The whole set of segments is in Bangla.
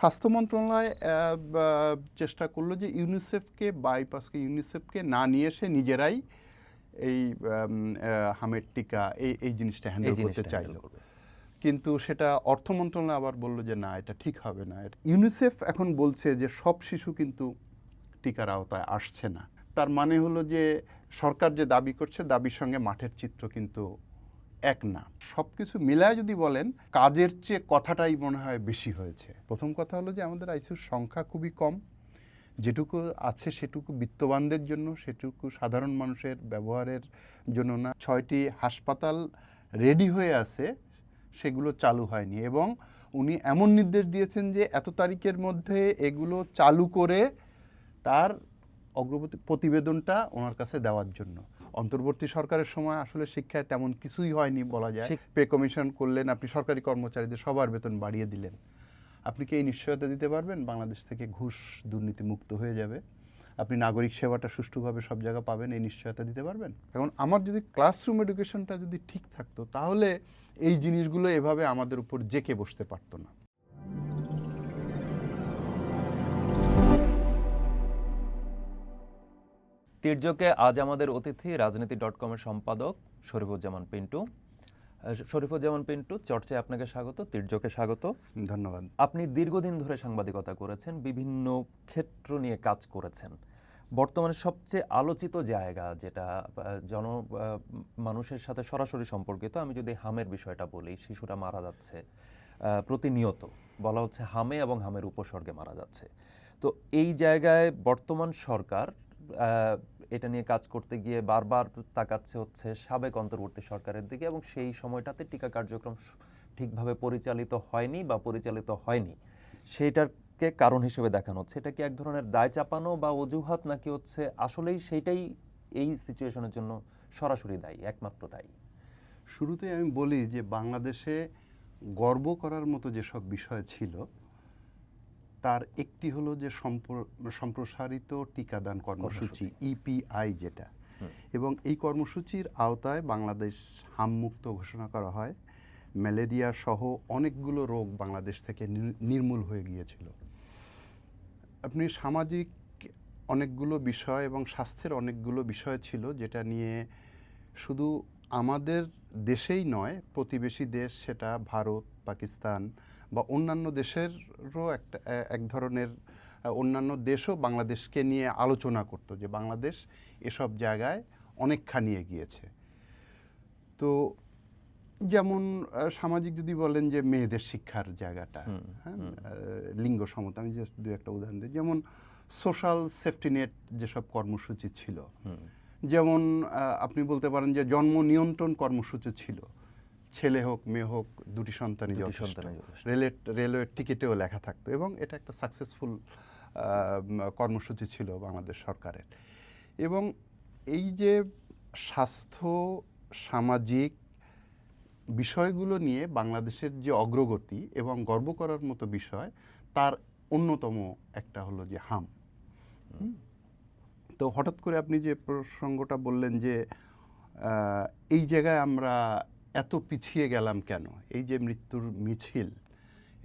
স্বাস্থ্য মন্ত্রণালয় চেষ্টা করলো যে ইউনিসেফকে না নিয়ে এসে নিজেরাই এই হামের টিকা এই জিনিসটা হ্যান্ডেল করতে চাইলো, কিন্তু সেটা অর্থ মন্ত্রণালয় আবার বলল যে না, এটা ঠিক হবে না। ইউনিসেফ এখন বলছে যে সব শিশু কিন্তু টিকার আওতায় আসছে না। তার মানে হলো যে সরকার যে দাবি করছে দাবির সঙ্গে মাঠের চিত্র কিন্তু এক না। সব কিছু মিলায় যদি বলেন, কাজের চেয়ে কথাটাই মনে হয় বেশি হয়েছে। প্রথম কথা হলো যে আমাদের আইসিইউর সংখ্যা খুবই কম, যেটুকু আছে সেটুকু বিত্তবানদের জন্য, সেটুকু সাধারণ মানুষের ব্যবহারের জন্য না। 6টি হাসপাতাল রেডি হয়ে আছে, সেগুলো চালু হয়নি, এবং উনি এমন নির্দেশ দিয়েছেন যে এত তারিখের মধ্যে এগুলো চালু করে তার অগ্রগতি প্রতিবেদনটা ওনার কাছে দেওয়ার জন্য। অন্তর্বর্তী সরকারের সময় আসলে শিক্ষায় তেমন কিছুই হয়নি বলা যায়। পে কমিশন করলেন, আপনি সরকারি কর্মচারীদের সবার বেতন বাড়িয়ে দিলেন। আপনি কি এই নিশ্চয়তা দিতে পারবেন বাংলাদেশ থেকে ঘুষ দুর্নীতি মুক্ত হয়ে যাবে? আপনি নাগরিক সেবাটা সুষ্ঠুভাবে সব জায়গা পাবেন, এই নিশ্চয়তা দিতে পারবেন? এখন আমার যদি ক্লাসরুম এডুকেশনটা যদি ঠিক থাকতো, তাহলে এই জিনিসগুলো এভাবে আমাদের উপর জেঁকে বসতে পারতো না। তির্যকে আজ আমাদের অতিথি রাজনীতি.com-এর সম্পাদক শরীফুজ্জামান পিন্টু। শরীফুজ্জামান পিন্টু, চর্চায় আপনাকে স্বাগত, তির্যকে স্বাগত। ধন্যবাদ। আপনি দীর্ঘদিন ধরে সাংবাদিকতা করেছেন, বিভিন্ন ক্ষেত্র নিয়ে কাজ করেছেন। বর্তমানে সবচেয়ে আলোচিত জায়গা যেটা মানুষের সাথে সরাসরি সম্পর্কিত, আমি যদি হামের বিষয়টা বলি, শিশুরা মারা যাচ্ছে প্রতিনিয়ত, বলা হচ্ছে হামে এবং হামের উপসর্গে মারা যাচ্ছে। তো এই জায়গায় বর্তমান সরকার এটা নিয়ে কাজ করতে গিয়ে বারবার তাকাচ্ছে হচ্ছে সাবেক অন্তর্বর্তী সরকারের দিকে, এবং সেই সময়টাতে টিকা কার্যক্রম ঠিকভাবে পরিচালিত হয়নি বা পরিচালিত হয়নি, সেইটাকে কারণ হিসেবে দেখানো হচ্ছে। এটা কি এক ধরনের দায় চাপানো বা অজুহাত, নাকি হচ্ছে আসলেই সেইটাই এই সিচুয়েশনের জন্য সরাসরি দায়ী, একমাত্র দায়ী? শুরুতে আমি বলি যে বাংলাদেশে গর্ব করার মতো যেসব বিষয় ছিল, তার একটি হলো যে সম্প্রসারিত টিকাদান কর্মসূচি, ইপিআই যেটা, এবং এই কর্মসূচির আওতায় বাংলাদেশ হামমুক্ত ঘোষণা করা হয়। ম্যালেরিয়া সহ অনেকগুলো রোগ বাংলাদেশ থেকে নির্মূল হয়ে গিয়েছিল। আপনি সামাজিক অনেকগুলো বিষয় এবং স্বাস্থ্যের অনেকগুলো বিষয় ছিল, যেটা নিয়ে শুধু আমাদের দেশেই নয়, প্রতিবেশী দেশ, সেটা ভারত, পাকিস্তান বা অন্যান্য দেশেরও এক ধরনের অন্যান্য দেশও বাংলাদেশকে নিয়ে আলোচনা করতো যে বাংলাদেশ এসব জায়গায় অনেকখানি এগিয়েছে। তো যেমন সামাজিক যদি বলেন যে মেয়েদের শিক্ষার জায়গাটা, হ্যাঁ, লিঙ্গ সমতা, আমি জাস্ট দু একটা উদাহরণ দিই। যেমন সোশ্যাল সেফটি নেট যেসব কর্মসূচি ছিল, যেমন আপনি বলতে পারেন যে জন্ম নিয়ন্ত্রণ কর্মসূচি ছিল, ছেলে হোক মেয়ে হোক দুটি সন্তানই যথেষ্ট, রেলওয়ের টিকিটেও লেখা থাকতো, এবং এটা একটা সাকসেসফুল কর্মসূচি ছিল বাংলাদেশ সরকারের। এবং এই যে স্বাস্থ্য সামাজিক বিষয়গুলো নিয়ে বাংলাদেশের যে অগ্রগতি এবং গর্ব করার মতো বিষয়, তার অন্যতম একটা হলো যে হাম। তো হঠাৎ করে আপনি যে প্রসঙ্গটা বললেন যে এই জায়গায় আমরা এত পিছিয়ে গেলাম কেন, এই যে মৃত্যুর মিছিল,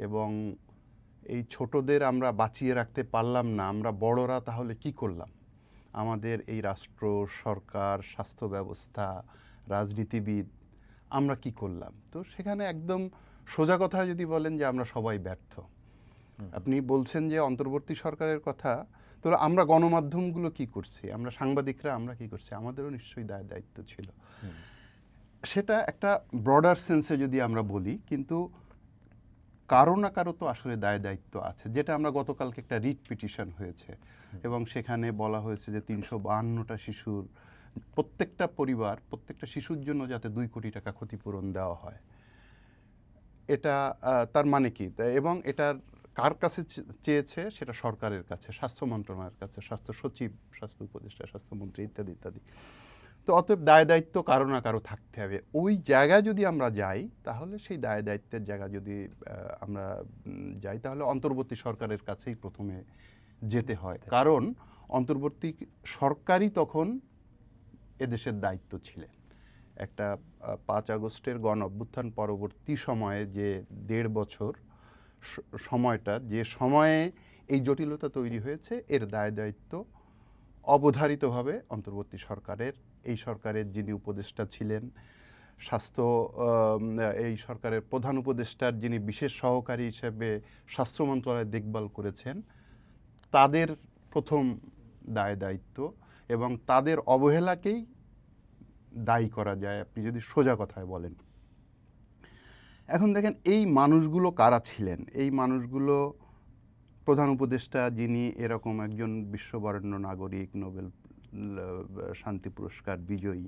এবং এই ছোটদের আমরা বাঁচিয়ে রাখতে পারলাম না, আমরা বড়রা তাহলে কি করলাম, আমাদের এই রাষ্ট্র, সরকার, স্বাস্থ্য ব্যবস্থা, রাজনীতিবিদ, আমরা কি করলাম? তো সেখানে একদম সোজা কথা যদি বলেন যে আমরা সবাই ব্যর্থ। আপনি বলছেন যে অন্তর্বর্তী সরকারের কথা, তো আমরা গণমাধ্যমগুলো কি করছি, আমরা সাংবাদিকরা আমরা কি করছি, আমাদেরও নিশ্চয়ই দায়িত্ব ছিল। সেটা একটা ব্রডার সেন্সে যদি আমরা বলি, কিন্তু কারো না কারো তো আসলে দায়িত্ব আছে। যেটা আমরা গতকালকে একটা রিট পিটিশন হয়েছে, এবং সেখানে বলা হয়েছে যে 352টা শিশুর, প্রত্যেকটা পরিবার, প্রত্যেকটা শিশুর জন্য যাতে 2 কোটি টাকা ক্ষতিপূরণ দেওয়া হয়। এটা তার মানে কি, এবং এটার কার কাছে চেয়েছে, সেটা সরকারের কাছে, স্বাস্থ্য মন্ত্রণালয়ের কাছে, স্বাস্থ্য সচিব, স্বাস্থ্য উপদেষ্টা, স্বাস্থ্যমন্ত্রী ইত্যাদি ইত্যাদি। তো অতএব দায়িত্ব কারো না কারো থাকতে হবে। ওই জায়গায় যদি আমরা যাই, তাহলে সেই দায়িত্বের জায়গা যদি আমরা যাই, তাহলে অন্তর্বর্তী সরকারের কাছেই প্রথমে যেতে হয়, কারণ অন্তর্বর্তী সরকারই তখন এদেশের দায়িত্ব ছিলেন। একটা 5 আগস্টের গণ অভ্যুত্থান পরবর্তী সময়ে যে 1.5 বছর সময়টা, যে সময়ে এই জটিলতা তৈরি হয়েছে, এর দায় দায়িত্ব অবধারিতভাবে অন্তর্বর্তী সরকারের, এই সরকারের যিনি উপদেষ্টা ছিলেন, স্বাস্থ্য এই সরকারের প্রধান উপদেষ্টার যিনি বিশেষ সহকারী হিসেবে স্বাস্থ্য মন্ত্রণালয় দেখভাল করেছেন, তাদের প্রথম দায় দায়িত্ব, এবং তাদের অবহেলাকেই দায়ী করা যায় আপনি যদি সোজা কথায় বলেন। এখন দেখেন এই মানুষগুলো কারা ছিলেন। এই মানুষগুলো প্রধান উপদেষ্টা যিনি এরকম একজন বিশ্ববরেণ্য নাগরিক, নোবেল শান্তি পুরস্কার বিজয়ী,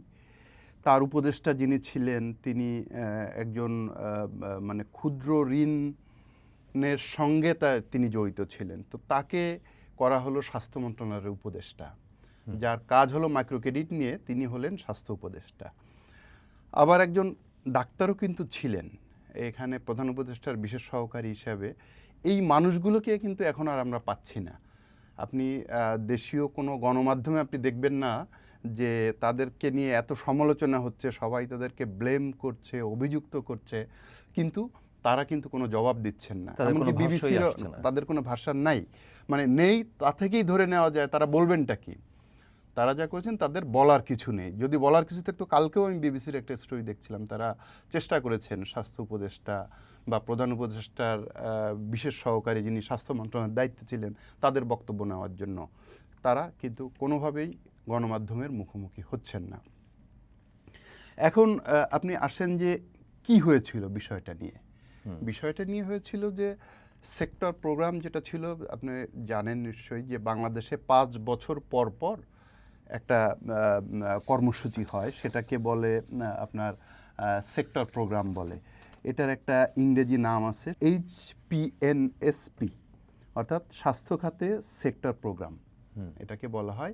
তার উপদেষ্টা যিনি ছিলেন তিনি একজন মানে ক্ষুদ্র ঋণের সঙ্গে তিনি জড়িত ছিলেন। তো তাকে করা হলো স্বাস্থ্য মন্ত্রণালয়ের উপদেষ্টা, যার কাজ হলো মাইক্রো ক্রেডিট নিয়ে, তিনি হলেন স্বাস্থ্য উপদেষ্টা। আবার একজন ডাক্তারও কিন্তু ছিলেন এখানে প্রধান উপদেষ্টার বিশেষ সহকারী হিসাবে। এই মানুষগুলোকে কিন্তু এখন আর আমরা পাচ্ছি না। আপনি দেশীয় কোনো গণমাধ্যমে আপনি দেখবেন না যে তাদেরকে নিয়ে এত সমালোচনা হচ্ছে, সবাই তাদেরকে ব্লেম করছে, অভিযুক্ত করছে, কিন্তু তারা কিন্তু কোনো জবাব দিচ্ছেন না। এমনকি বিবিসির তাদের কোনো ভাষা নাই, মানে নেই, তা থেকেই ধরে নেওয়া যায় তারা বলবেনটা কি। তারা যা করেছেন তাদের বলার কিছু নেই। যদি বলার কিছু থাকতো, কালকেও আমি বিবিসির একটা স্টোরি দেখছিলাম, তারা চেষ্টা করেছেন স্বাস্থ্য উপদেষ্টা বা প্রধান উপদেষ্টার বিশেষ সহকারী যিনি স্বাস্থ্য মন্ত্রণালয়ের দায়িত্বে ছিলেন তাদের বক্তব্য নেওয়ার জন্য, তারা কিন্তু কোনোভাবেই গণমাধ্যমের মুখোমুখি হচ্ছেন না। এখন আপনি আসেন যে কি হয়েছিল বিষয়টা নিয়ে। বিষয়টা নিয়ে হয়েছিল যে সেক্টর প্রোগ্রাম যেটা ছিল, আপনি জানেন নিশ্চয়ই যে বাংলাদেশে 5 বছর পর পর একটা কর্মসূচি হয়, সেটাকে বলে আপনার সেক্টর প্রোগ্রাম বলে। এটার একটা ইংরেজি নাম আছে HPNSP, অর্থাৎ স্বাস্থ্য খাতে সেক্টর প্রোগ্রাম এটাকে বলা হয়।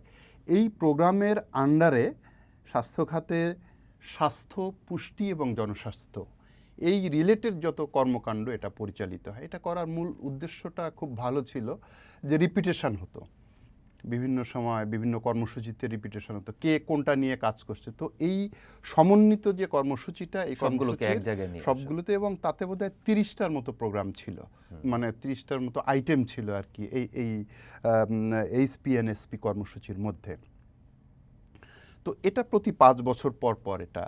এই প্রোগ্রামের আন্ডারে স্বাস্থ্য খাতে স্বাস্থ্য, পুষ্টি এবং জনস্বাস্থ্য এই রিলেটেড যত কর্মকাণ্ড এটা পরিচালিত হয়। এটা করার মূল উদ্দেশ্যটা খুব ভালো ছিল যে রিপিটেশন হতো, বিভিন্ন সময় বিভিন্ন কর্মসূচিতে রিপিটেশন হতো, কে কোনটা নিয়ে কাজ করছে। তো এই সমন্বিত যে কর্মসূচিটা, এই সবগুলোকে এক জায়গায় নিয়ে সবগুলোতে, এবং তাতে বোধহয় 30টার মতো প্রোগ্রাম ছিল, মানে 30টার মতো আইটেম ছিল আর কি এই HPNSP কর্মসূচির মধ্যে। তো এটা প্রতি 5 বছর পর পর এটা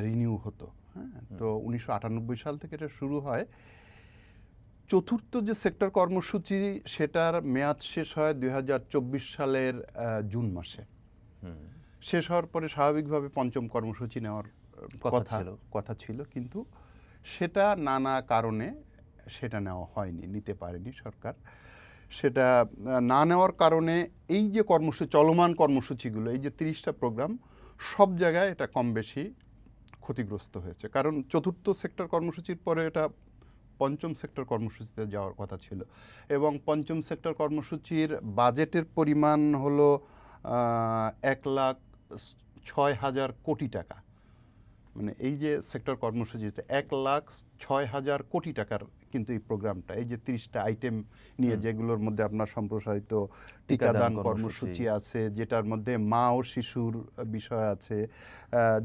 রিনিউ হতো। হ্যাঁ, তো 1998 সাল থেকে এটা শুরু হয়। চতুর্থ যে সেক্টর কর্মসূচি, সেটার মেয়াদ শেষ হয় 2024 সালের জুন মাসে। শেষ হওয়ার পরে স্বাভাবিকভাবে পঞ্চম কর্মসূচি নেওয়ার কথা ছিল, কিন্তু সেটা নানা কারণে সেটা নেওয়া হয়নি, নিতে পারেনি সরকার। সেটা না নেওয়ার কারণে এই যে চলমান কর্মসূচিগুলো, এই যে 30টা প্রোগ্রাম, সব জায়গায় এটা কম বেশি ক্ষতিগ্রস্ত হয়েছে। কারণ চতুর্থ সেক্টর কর্মসূচির পরে এটা পঞ্চম সেক্টর কর্মসূচিতে যাওয়ার কথা ছিল, এবং পঞ্চম সেক্টর কর্মসূচির বাজেটের পরিমাণ হলো 1,06,000 কোটি টাকা। মানে এই যে সেক্টর কর্মসূচিটা 1,06,000 কোটি টাকার কিন্তু এই প্রোগ্রামটা, এই যে 30টা আইটেম নিয়ে, যেগুলোর মধ্যে আপনার সম্প্রসারিত টিকাদান কর্মসূচি আছে, যেটার মধ্যে মা ও শিশুর বিষয় আছে,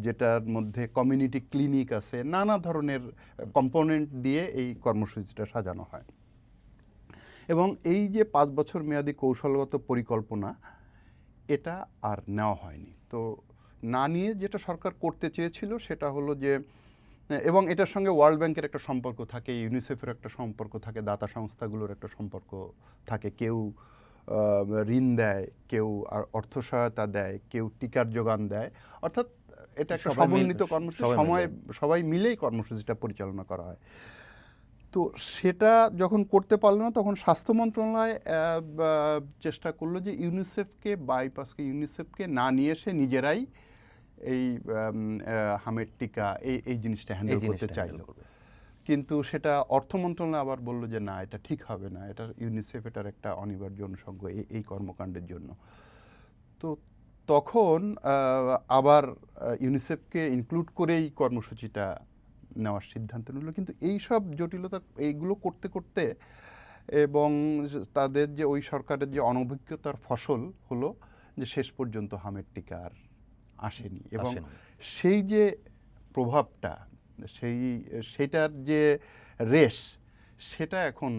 যেটার মধ্যে কমিউনিটি ক্লিনিক আছে, নানা ধরনের কম্পোনেন্ট দিয়ে এই কর্মসূচিটা সাজানো হয়। এবং এই যে 5 বছর মেয়াদী কৌশলগত পরিকল্পনা, এটা আর নেওয়া হয়নি। তো না নিয়ে যেটা সরকার করতে চেয়েছিল সেটা হলো যে, এবং এটার সঙ্গে ওয়ার্ল্ড ব্যাংকের একটা সম্পর্ক থাকে, ইউনিসেফের একটা সম্পর্ক থাকে, দাতা সংস্থাগুলোর একটা সম্পর্ক থাকে। কেউ ঋণ দেয়, কেউ অর্থ সহায়তা দেয়, কেউ টিকার যোগান দেয়। অর্থাৎ এটা একটা সমন্বিত কর্মসূচি, সবাই মিলেই কর্মসূচিটা পরিচালনা করা হয়। তো সেটা যখন করতে পারলো না, তখন স্বাস্থ্য মন্ত্রণালয় চেষ্টা করলো যে ইউনিসেফকে না নিয়ে এসে নিজেরাই এই হামের টিকা এই জিনিসটা হ্যান্ডেল করতে চাইলো। কিন্তু সেটা অর্থ মন্ত্রণালয় আবার বললো যে না, এটা ঠিক হবে না, এটা ইউনিসেফ এটার একটা অনিবার্য অনুষঙ্গ এই কর্মকাণ্ডের জন্য। তো তখন আবার ইউনিসেফকে ইনক্লুড করেই কর্মসূচিটা নেওয়ার সিদ্ধান্ত নিল। কিন্তু এই সব জটিলতা এইগুলো করতে করতে, এবং তাদের যে ওই সরকারের যে অনভিজ্ঞতার ফসল হলো যে শেষ পর্যন্ত হামের টিকা আর আসেনি। এবং সেই যে প্রভাবটা, সেটার যে রেশ, সেটা এখন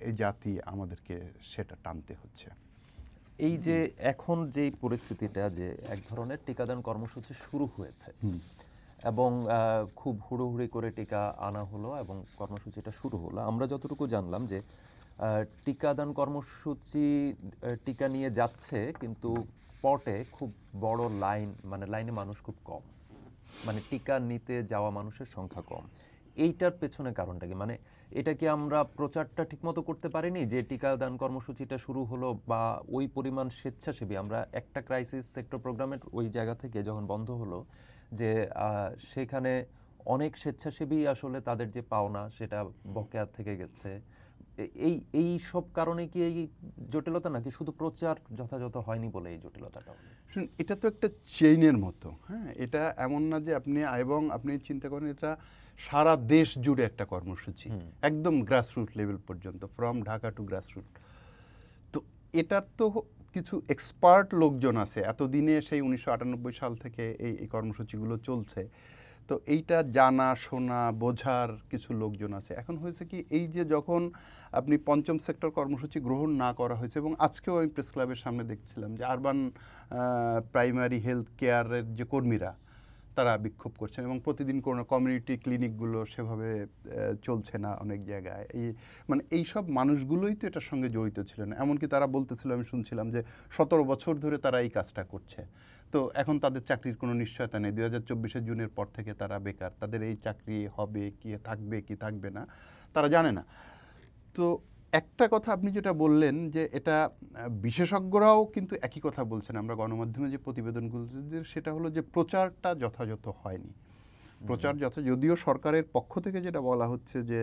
এই জাতি আমাদেরকে সেটা টানতে হচ্ছে। এই যে এখন যেই পরিস্থিতিটা, যে এক ধরনের টিকাদান কর্মসূচি শুরু হয়েছে এবং খুব হুড়োহুড়ি করে টিকা আনা হলো এবং কর্মসূচিটা শুরু হলো, আমরা যতটুকু জানলাম যে টিকাদান কর্মসূচি টিকা নিয়ে যাচ্ছে, কিন্তু স্পটে খুব বড় লাইন, মানে লাইনে মানুষ খুব কম, মানে টিকা নিতে যাওয়া মানুষের সংখ্যা কম। এইটার পেছনে কারণটা কি? মানে এটা কি আমরা প্রচারটা ঠিকমতো করতে পারিনি যে টিকাদান কর্মসূচিটা শুরু হলো, বা ওই পরিমাণ স্বেচ্ছাসেবী, আমরা একটা ক্রাইসিস সেক্টর প্রোগ্রামের ওই জায়গা থেকে যখন বন্ধ হলো, যে সেখানে অনেক স্বেচ্ছাসেবী আসলে তাদের যে পাওনা সেটা বকেয়া থেকে গেছে। এই এই সব কারণে কি এই জটিলতা, নাকি শুধু প্রচার যথাযথ হয়নি বলে এই জটিলতাটা? শুনুন, এটা তো একটা চেইনের মতো। হ্যাঁ, এটা এমন না যে আপনি, এবং আপনি চিন্তা করেন এটা সারা দেশ জুড়ে একটা কর্মসূচি, একদম গ্রাসরুট লেভেল পর্যন্ত, ফ্রম ঢাকা টু গ্রাসরুট। তো এটার তো কিছু এক্সপার্ট লোকজন আছে, এতদিনে সেই 1998 সাল থেকে এই কর্মসূচিগুলো চলছে। তো এইটা জানা শোনা বোঝার কিছু লোকজন আছে। এখন হয়েছে কি, এই যে যখন আপনি পঞ্চম সেক্টর কর্মসূচি গ্রহণ না করা হয়েছে, এবং আজকেও আমি প্রেস ক্লাবের সামনে দেখছিলাম যে আরবান প্রাইমারি হেলথ কেয়ারের যে কর্মীরা তারা বিক্ষোভ করছেন, এবং প্রতিদিন কোনো কমিউনিটি ক্লিনিকগুলো সেভাবে চলছে না অনেক জায়গায়। মানে এই সব মানুষগুলোই তো এটার সঙ্গে জড়িত ছিলেন। এমনকি তারা বলতেছিল, আমি শুনছিলাম যে 17 বছর ধরে তারা এই কাজটা করছে। তো এখন তাদের চাকরির কোনো নিশ্চয়তা নেই। 2024 জুনের পর থেকে তারা বেকার, তাদের এই চাকরি হবে কি থাকবে না তারা জানে না। তো একটা কথা আপনি যেটা বললেন যে এটা বিশেষজ্ঞরাও কিন্তু একই কথা বলছেন, আমরা গণমাধ্যমে যে প্রতিবেদনগুলো, সেটা হলো যে প্রচারটা যথাযথ হয়নি। প্রচার যদিও সরকারের পক্ষ থেকে যেটা বলা হচ্ছে যে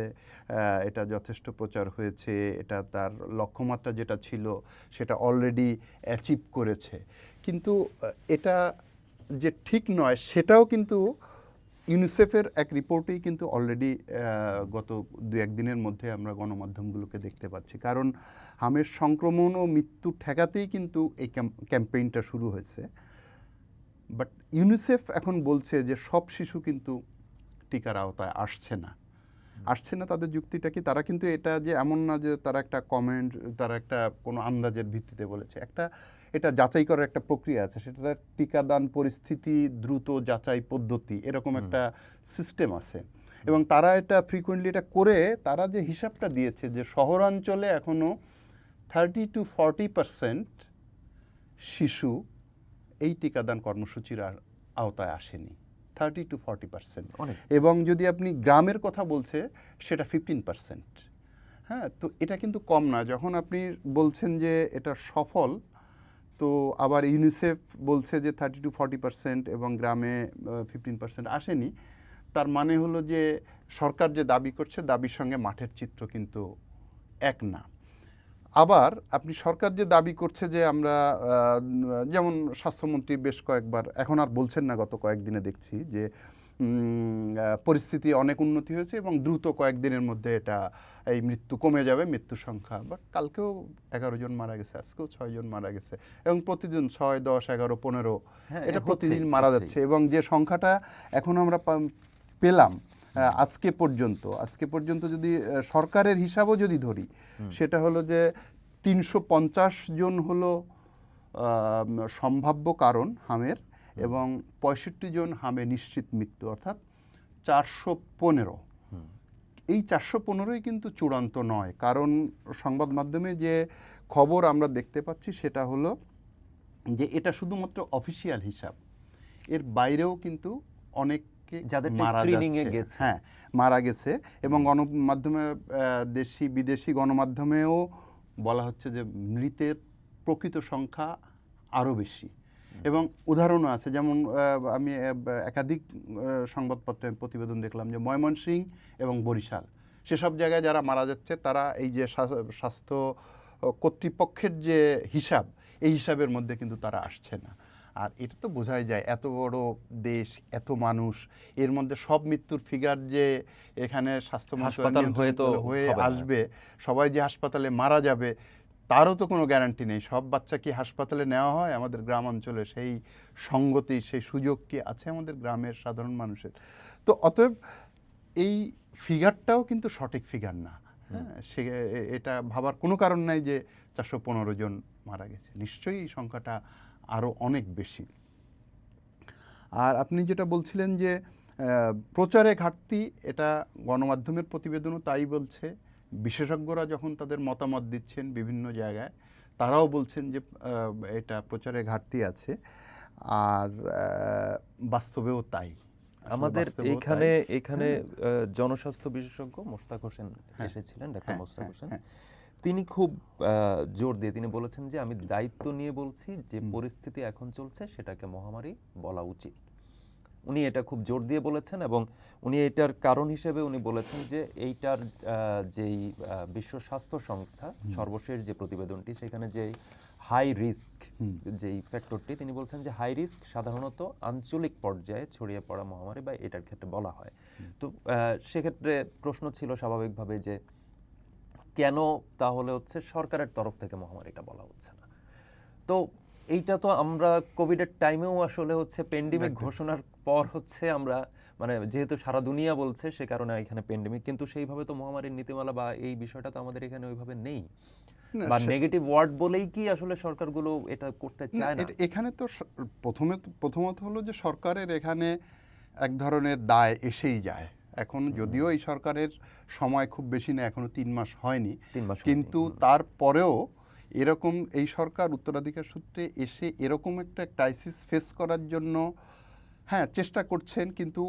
এটা যথেষ্ট প্রচার হয়েছে, এটা তার লক্ষ্যমাত্রা যেটা ছিল সেটা অলরেডি অ্যাচিভ করেছে, কিন্তু এটা যে ঠিক নয় সেটাও কিন্তু ইউনিসেফের এক রিপোর্টেই কিন্তু অলরেডি গত 2-1 দিনের মধ্যে আমরা গণমাধ্যমগুলোকে দেখতে পাচ্ছি। কারণ হামের সংক্রমণ ও মৃত্যু ঠেকাতেই কিন্তু এই ক্যাম্পেইনটা শুরু হয়েছে। বাট ইউনিসেফ এখন বলছে যে সব শিশু কিন্তু টিকার আওতায় আসছে না। তাদের যুক্তিটা কি? তারা কিন্তু এটা যে এমন না যে তারা একটা কমেন্ট, তারা একটা কোনো আন্দাজের ভিত্তিতে বলেছে। এটা যাচাই করার একটা প্রক্রিয়া আছে, সেটা টিকাদান পরিস্থিতি দ্রুত যাচাই পদ্ধতি, এরকম একটা সিস্টেম আছে। এবং তারা এটা ফ্রিকুয়েন্টলি এটা করে তারা যে হিসাবটা দিয়েছে যে শহরাঞ্চলে এখনও 30-40% শিশু এই টিকাদান কর্মসূচির আওতায় আসেনি। 30-40%। এবং যদি আপনি গ্রামের কথা বলছে সেটা 15%। হ্যাঁ, তো এটা কিন্তু কম না। যখন আপনি বলছেন যে এটা সফল, তো আবার ইউনিসেফ বলছে যে 30-40% এবং গ্রামে 15% আসেনি, তার মানে হলো যে সরকার যে দাবি করছে দাবির সঙ্গে মাঠের চিত্র কিন্তু এক না। আবার আপনি সরকার যে দাবি করছে যে আমরা, যেমন স্বাস্থ্যমন্ত্রী বেশ কয়েকবার, এখন আর বলছেন না, গত কয়েকদিনে দেখছি যে পরিস্থিতি অনেক উন্নতি হয়েছে এবং দ্রুত কয়েকদিনের মধ্যে এই মৃত্যু কমে যাবে, মৃত্যুর সংখ্যা। বাট কালকেও 11 জন মারা গেছে, আজকেও 6 জন মারা গেছে, এবং প্রতিদিন 6, 10, 11, 15 এটা প্রতিদিন মারা যাচ্ছে। এবং যে সংখ্যাটা এখন আমরা পেলাম আজকে পর্যন্ত যদি সরকারের হিসাবও যদি ধরি, সেটা হলো যে 350 জন হলো সম্ভাব্য কারণ হামের, এবং 65 জন হামে নিশ্চিত মৃত্যু, অর্থাৎ 415। এই 415ই কিন্তু চূড়ান্ত নয়, কারণ সংবাদ মাধ্যমে যে খবর আমরা দেখতে পাচ্ছি সেটা হলো যে এটা শুধুমাত্র অফিসিয়াল হিসাব, এর বাইরেও কিন্তু অনেক মারা গেছে। এবং গণমাধ্যমে, দেশি বিদেশি গণমাধ্যমেও বলা হচ্ছে যে মৃতের প্রকৃত সংখ্যা আরও বেশি। এবং উদাহরণও আছে, যেমন আমি একাধিক সংবাদপত্রে প্রতিবেদন দেখলাম যে ময়মনসিংহ এবং বরিশাল, সেসব জায়গায় যারা মারা যাচ্ছে তারা এই যে স্বাস্থ্য কর্তৃপক্ষের যে হিসাব, এই হিসাবের মধ্যে কিন্তু তারা আসছে না। আর এটা তো বোঝাই যায়, এত বড় দেশ, এত মানুষ, এর মধ্যে সব মৃত্যুর ফিগার যে এখানে স্বাস্থ্য মন্ত্রণালয় হয়ে আসবে, সবাই যে হাসপাতালে মারা যাবে তারও তো কোনো গ্যারান্টি নেই। সব বাচ্চা কি হাসপাতালে নেওয়া হয় আমাদের গ্রাম অঞ্চলে? সেই সঙ্গতি, সেই সুযোগ কি আছে আমাদের গ্রামের সাধারণ মানুষের? তো অতএব এই ফিগারটাও কিন্তু সঠিক ফিগার না। হ্যাঁ, এটা ভাবার কোনো কারণ নাই যে 415 জন মারা গেছে, নিশ্চয়ই এই সংখ্যাটা আরও অনেক বেশি। আর আপনি যেটা বলছিলেন যে প্রচারে ঘাটতি, এটা গণমাধ্যমের প্রতিবেদনও তাই বলছে। বিশেষজ্ঞরা যখন তাদের মতামত দিচ্ছেন বিভিন্ন জায়গায়, তারাও বলছেন যে এটা প্রচারে ঘাটতি আছে। আর বাস্তবেও তাই। আসলে আমাদের বাস্তবেও এখানে তাই। এখানে জনস্বাস্থ্য বিশেষজ্ঞ মোশতাক হোসেন এসেছিলেন, ডাক্তার মোশতাক হোসেন। তিনি খুব জোর দিয়ে তিনি বলেছেন যে আমি দায়িত্ব নিয়ে বলছি যে পরিস্থিতি এখন চলছে সেটাকে মহামারী বলা উচিত। উনি এটা খুব জোর দিয়ে বলেছেন এবং উনি এটার কারণ হিসেবে উনি বলেছেন যে এইটার যেই বিশ্ব স্বাস্থ্য সংস্থা সর্বশেষ যে প্রতিবেদনটি, সেখানে যে হাই রিস্ক যেই ফ্যাক্টরটি, তিনি বলছেন যে হাই রিস্ক সাধারণত আঞ্চলিক পর্যায়ে ছড়িয়ে পড়া মহামারী বা এটার ক্ষেত্রে বলা হয়। তো সেক্ষেত্রে প্রশ্ন ছিল স্বাভাবিকভাবে যে কেন তাহলে হচ্ছে সরকারের তরফ থেকে মহামারীটা বলা হচ্ছে না। তো এইটা তো আমরা কোভিডের টাইমেও আসলে হচ্ছে পেন্ডেমিক ঘোষণার পর হচ্ছে আমরা মানে যেহেতু সারা দুনিয়া বলছে সে কারণে এখানে পেন্ডেমিক, কিন্তু সেইভাবে তো মহামারীর নীতিমালা বা এই বিষয়টা তো আমাদের এখানে ওইভাবে নেই, বা নেগেটিভ ওয়ার্ড বলেই কি আসলে সরকারগুলো এটা করতে চায় না? এখানে তো প্রথমত হলো যে সরকারের এখানে এক ধরনের দায় এসেই যায়। এখন যদিও এই সরকারের সময় খুব বেশি না, এখনো 3 মাস হয়নি, 3 মাস হয়নি। কিন্তু তারপরেও এরকম এই সরকার উত্তরাধিকার সূত্রে এসে এরকম একটা ক্রাইসিস ফেস করার জন্য হ্যাঁ চেষ্টা করছেন, কিন্তু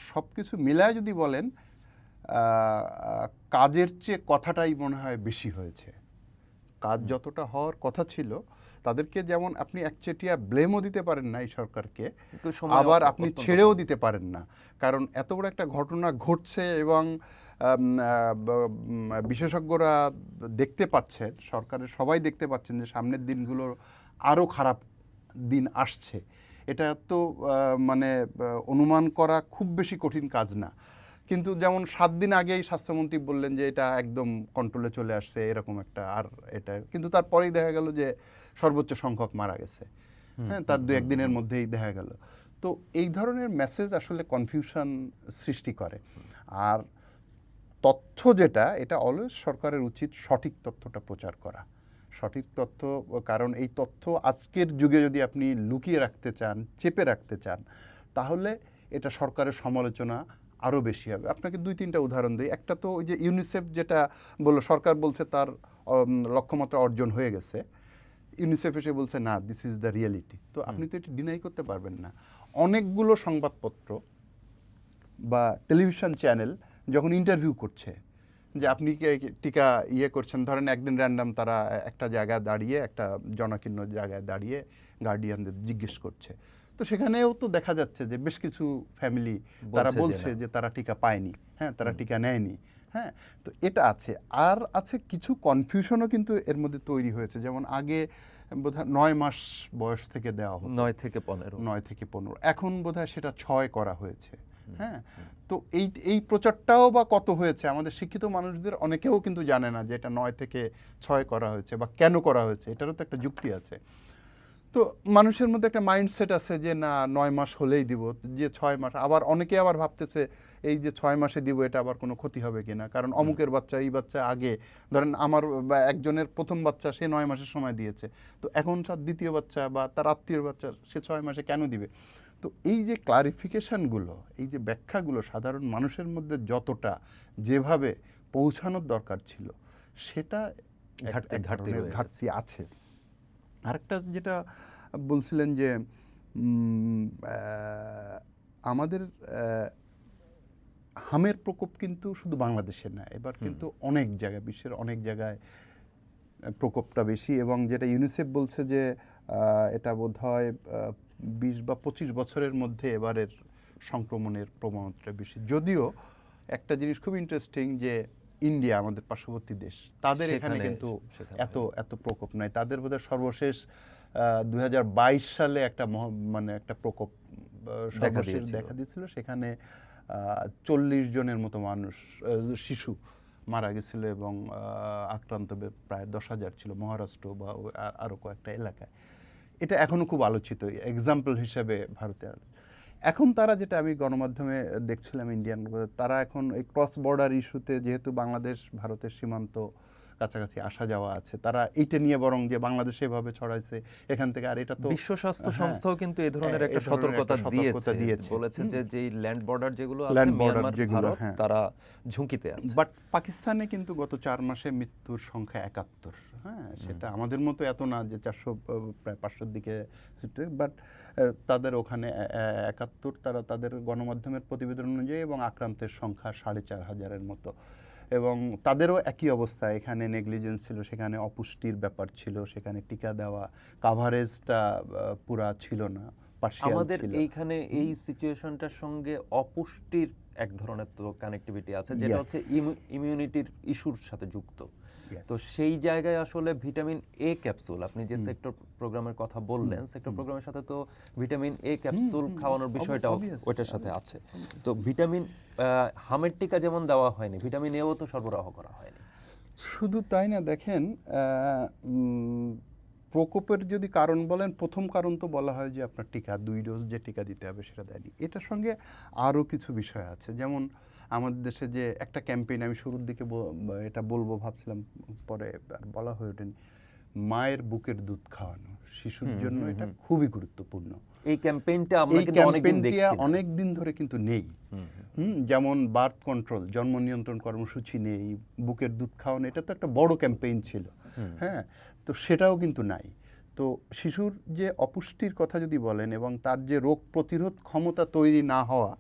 সব কিছু মিলায় যদি বলেন কাজের চেয়ে কথাটাই মনে হয় বেশি হয়েছে। কাজ যতটা হওয়ার কথা ছিল, তাদেরকে যেমন আপনি একচেটিয়া ব্লেমও দিতে পারেন না এই সরকারকে, আবার আপনি ছেড়েও দিতে পারেন না, কারণ এত বড় একটা ঘটনা ঘটছে এবং বিশেষজ্ঞরা দেখতে পাচ্ছেন, সরকারের সবাই দেখতে পাচ্ছেন যে সামনের দিনগুলোর আরও খারাপ দিন আসছে। এটা তো মানে অনুমান করা খুব বেশি কঠিন কাজ না। কিন্তু যেমন 7 দিন আগেই স্বাস্থ্যমন্ত্রী বললেন যে এটা একদম কন্ট্রোলে চলে আসছে এরকম একটা, আর এটা কিন্তু তারপরেই দেখা গেল যে সর্বোচ্চ সংখ্যক মারা গেছে। হ্যাঁ, তার 2-1 দিনের মধ্যেই দেখা গেল। তো এই ধরনের মেসেজ আসলে কনফিউশন সৃষ্টি করে। আর তথ্য যেটা, এটা অলওয়েজ সরকারের উচিত সঠিক তথ্যটা প্রচার করা, সঠিক তথ্য। কারণ এই তথ্য আজকের যুগে যদি আপনি লুকিয়ে রাখতে চান, চেপে রাখতে চান, তাহলে এটা সরকারের সমালোচনা আরও বেশি হবে। আপনাকে 2-3টা উদাহরণ দিই। একটা তো ওই যে ইউনিসেফ যেটা বললো, সরকার বলছে তার লক্ষ্যমাত্রা অর্জন হয়ে গেছে, ইউনিসেফ এসে বলছে না, দিস ইজ দ্য রিয়েলিটি। তো আপনি তো এটা ডিনাই করতে পারবেন না। অনেকগুলো সংবাদপত্র বা টেলিভিশন চ্যানেল যখন ইন্টারভিউ করছে যে আপনি কি টিকা করছেন, ধরেন একদিন র্যান্ডাম তারা একটা জায়গায় দাঁড়িয়ে, একটা জনাকীর্ণ জায়গায় দাঁড়িয়ে গার্ডিয়ানদের জিজ্ঞেস করছে, তো সেখানেও তো দেখা যাচ্ছে যে বেশ কিছু ফ্যামিলি তারা বলছে যে তারা টিকা পায়নি, হ্যাঁ, তারা টিকা নেয়নি। হ্যাঁ, তো এটা আছে। আর আছে কিছু কনফিউশনও কিন্তু এর মধ্যে তৈরি হয়েছে। যেমন আগে বোধহয় 9 মাস বয়স থেকে দেওয়া হতো, 9 থেকে 15, 9 থেকে 15, এখন বোধহয় সেটা 6 করা হয়েছে। হ্যাঁ, তো এই প্রচারটাও বা কত হয়েছে, আমাদের শিক্ষিত মানুষদের অনেকেও কিন্তু জানে না যে এটা 9 থেকে 6 করা হয়েছে বা কেন করা হয়েছে, এটারও তো একটা যুক্তি আছে। তো মানুষের মধ্যে একটা মাইন্ডসেট আছে যে না 9 মাস হলেই দিব, যে 6 মাস, আবার অনেকে আবার ভাবতেছে এই যে 6 মাসে দিব এটা আবার কোনো ক্ষতি হবে কিনা, কারণ অমুকের বাচ্চা এই বাচ্চা আগে, ধরেন আমার বা একজনের প্রথম বাচ্চা সে 9 মাসের সময় দিয়েছে, তো এখন তার দ্বিতীয় বাচ্চা বা তার আত্মীয়র বাচ্চা সে 6 মাসে কেন দিবে। তো এই যে ক্লারিফিকেশনগুলো, এই যে ব্যাখ্যাগুলো সাধারণ মানুষের মধ্যে যতটা যেভাবে পৌঁছানোর দরকার ছিল, সেটা ঘাটতি আছে। আরেকটা যেটা বলছিলেন যে আমাদের হামের প্রকোপ কিন্তু শুধু বাংলাদেশে না, এবার কিন্তু অনেক জায়গায়, বিশ্বের অনেক জায়গায় প্রকোপটা বেশি। এবং যেটা ইউনিসেফ বলছে যে এটা বোধহয় 20 বা 25 বছরের মধ্যে এবারের সংক্রমণের প্রবণতা বেশি। যদিও একটা জিনিস খুব ইন্টারেস্টিং যে ইন্ডিয়া, আমাদের পার্শ্ববর্তী দেশ, তাদের এখানে কিন্তু এত প্রকোপ নাই। তাদের বোধহয় সর্বশেষ 2022 সালে একটা মানে একটা প্রকোপ সর্বশেষ দেখা দিয়েছিল, সেখানে 40 জনের মতো মানুষ, শিশু মারা গেছিল এবং আক্রান্ত প্রায় 10,000 ছিল মহারাষ্ট্র বা আরও কয়েকটা এলাকায়। এটা এখনও খুব আলোচিত এক্সাম্পল হিসেবে ভারতে। এখন তারা যেটা আমি গণমাধ্যমে দেখছিলাম ইন্ডিয়ান, তারা এখন এই ক্রস বর্ডার ইস্যুতে, যেহেতু বাংলাদেশ ভারতের সীমান্ত কাছাকাছি আসা যাওয়া আছে, তারা এইটা নিয়ে বরং যে বাংলাদেশে এভাবে ছড়াইছে এখান থেকে, আর এটা তো বিশ্ব স্বাস্থ্য হ্যাঁ, সংস্থাও কিন্তু এই ধরনের একটা এই ধরনের একটা সতর্কতা দিয়েছে, হুম। বলেছে যে যেই ল্যান্ড বর্ডার যেগুলো আছে Land border মিয়ানমার যেগুলো, ভারত হ্যাঁ। তারা ঝুঁকিতে আছে। বাট পাকিস্তানে কিন্তু গত 4 মাসে মৃত্যুর সংখ্যা 71। হ্যাঁ, সেটা আমাদের মতো এত না যে 400 প্রায় 500-র দিকে, বাট তাদের ওখানে 71, তারা তাদের গণমাধ্যমের প্রতিবেদন অনুযায়ী, এবং আক্রান্তের সংখ্যা 4,500-এর মতো। এবং তাদেরও একই অবস্থা, এখানে নেগলিজেন্স ছিল, সেখানে অপুষ্টির ব্যাপার ছিল, সেখানে টিকা দেওয়া কাভারেজটা পুরা ছিল না, পার্শিয়াল আমাদের ছিল। এইখানে এই সিচুয়েশনটার সঙ্গে অপুষ্টির এক ধরনের তো কানেক্টিভিটি আছে, যেটা Yes. হচ্ছে ইমিউনিটির ইস্যুর সাথে যুক্ত। Yes. তো সেই জায়গায় আসলে ভিটামিন এ ক্যাপসুল, আপনি যে সেক্টর প্রোগ্রামের কথা বললেন, সেক্টর প্রোগ্রামের সাথে তো ভিটামিন এ ক্যাপসুল খাওয়ানোর বিষয়টাও obvious, ওইটার সাথে আছে। তো ভিটামিন হামের টিকা যেমন দেওয়া হয়নি, ভিটামিন এও তো সরবরাহ করা হয়নি। শুধু তাই না, দেখেন প্রকোপের যদি কারণ বলেন, প্রথম কারণ তো বলা হয় যে আপনার টিকা 2 ডোজ যে টিকা দিতে হবে সেটা দেয়নি। এটার সঙ্গে আরও কিছু বিষয় আছে, যেমন আমাদের দেশে যে একটা ক্যাম্পেইন, আমি শুরুর দিকে এটা বলবো ভাবছিলাম, পরে আর বলা হয়ে ওঠেনি, মায়ের বুকের দুধ খাওয়ানো শিশুর জন্য এটা খুবই গুরুত্বপূর্ণ। এই ক্যাম্পেইনটা আমরা এই কিন্তু অনেকদিন ক্যাম্পেইনটা দেখছি না। অনেক দিন ধরে কিন্তু নেই। যেমন বার্থ কন্ট্রোল, জন্ম নিয়ন্ত্রণ কর্মসূচি নেই, বুকের দুধ খাওয়ানো, এটা তো একটা বড় ক্যাম্পেইন ছিল। হ্যাঁ, তো সেটাও কিন্তু নাই। তো শিশুর যে অপুষ্টির কথা যদি বলেন, এবং তার যে রোগ প্রতিরোধ ক্ষমতা তৈরি না হওয়া,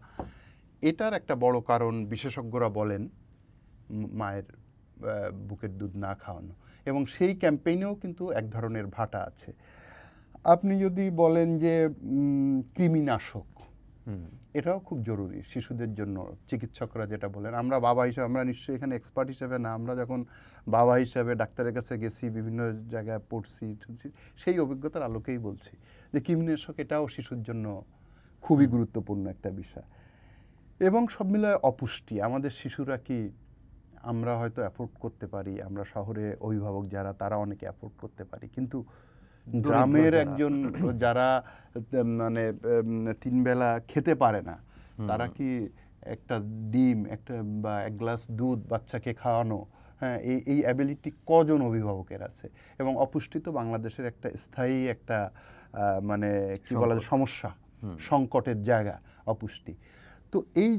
এটার একটা বড় কারণ বিশেষজ্ঞরা বলেন মায়ের বুকের দুধ না খাওয়ানো, এবং সেই ক্যাম্পেইনেও কিন্তু এক ধরনের ভাটা আছে। আপনি যদি বলেন যে কৃমিনাশক, এটাও খুব জরুরি শিশুদের জন্য। চিকিৎসকরা যেটা বলেন, আমরা বাবা হিসেবে, আমরা নিশ্চয়ই এখানে এক্সপার্ট হিসেবে না, আমরা যখন বাবা হিসেবে ডাক্তারের কাছে গেছি, বিভিন্ন জায়গায় পড়ছি, সেই অভিজ্ঞতার আলোকেই বলছি যে কৃমিনাশক এটাও শিশুর জন্য খুবই গুরুত্বপূর্ণ একটা বিষয়। এবং সব মিলায় অপুষ্টি, আমাদের শিশুরা কি, আমরা হয়তো অ্যাফোর্ড করতে পারি, আমরা শহরে অভিভাবক যারা, তারা অনেকে অ্যাফোর্ড করতে পারি, কিন্তু গ্রামের একজন যারা মানে 3 বেলা খেতে পারে না, তারা কি একটা ডিম, একটা বা 1 গ্লাস দুধ বাচ্চাকে খাওয়ানো, হ্যাঁ, এই অ্যাবিলিটি কজন অভিভাবকের আছে? এবং অপুষ্টি তো বাংলাদেশের একটা স্থায়ী একটা মানে কি বলা যায়, সমস্যা, সংকটের জায়গা অপুষ্টি। তো এই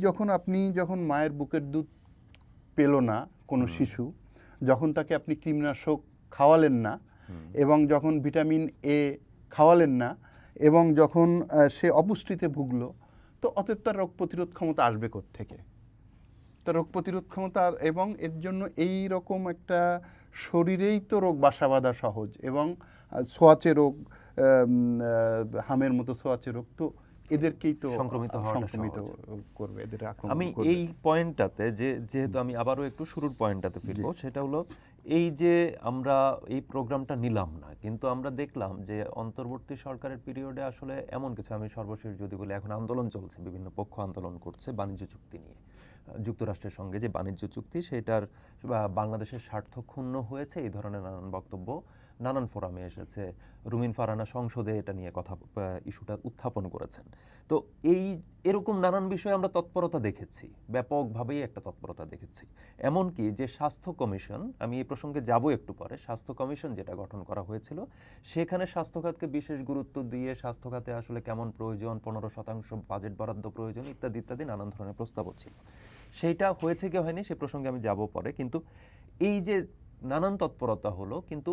যখন মায়ের বুকের দুধ পেল না কোনো শিশু, যখন তাকে আপনি কৃমিনাশক খাওয়ালেন না, এবং যখন ভিটামিন এ খাওয়ালেন না, এবং যখন সে অপুষ্টিতে ভুগলো, তো অতএব তার রোগ প্রতিরোধ ক্ষমতা আসবে কোত্থেকে? তার রোগ প্রতিরোধ ক্ষমতা, এবং এর জন্য এই রকম একটা শরীরেই তো রোগ বাসা বাঁধা সহজ, এবং ছোঁয়াচে রোগ, হামের মতো ছোঁয়াচে রোগ, তো এদেরকেই তো সংক্রমিত করবে, এদের আক্রমণ আমি করবে। এই পয়েন্টটাতে যেহেতু আমি আবারও একটু শুরুর পয়েন্টটাতে ফিরবো, সেটা হলো এই যে আমরা এই প্রোগ্রামটা নিলাম না, কিন্তু আমরা দেখলাম যে অন্তর্বর্তী সরকারের পিরিয়ডে আসলে এমন কিছু, আমি সর্বশেষ যদি বলি, এখন আন্দোলন চলছে, বিভিন্ন পক্ষ আন্দোলন করছে বাণিজ্য চুক্তি নিয়ে, যুক্তরাষ্ট্রের সঙ্গে যে বাণিজ্য চুক্তি, সেটার বাংলাদেশের স্বার্থ ক্ষুণ্ণ হয়েছে, এই ধরনের নানান বক্তব্য নানান ফোরামে এসেছে। রুমিন ফারহানা সংসদে এটা নিয়ে ইস্যুটা উত্থাপন করেছেন। তো এরকম নানান বিষয়ে আমরা তৎপরতা দেখেছি, ব্যাপকভাবেই একটা তৎপরতা দেখেছি। এমনকি যে স্বাস্থ্য কমিশন, আমি এই প্রসঙ্গে যাব একটু পরে, স্বাস্থ্য কমিশন যেটা গঠন করা হয়েছিল, সেখানে স্বাস্থ্য খাতকে বিশেষ গুরুত্ব দিয়ে স্বাস্থ্য খাতে আসলে কেমন প্রয়োজন, 15% বাজেট বরাদ্দ প্রয়োজন, ইত্যাদি ইত্যাদি নানান ধরনের প্রস্তাবও ছিল। সেইটা হয়েছে কি হয়নি সে প্রসঙ্গে আমি যাব পরে। কিন্তু এই যে নানান তৎপরতা হলো, কিন্তু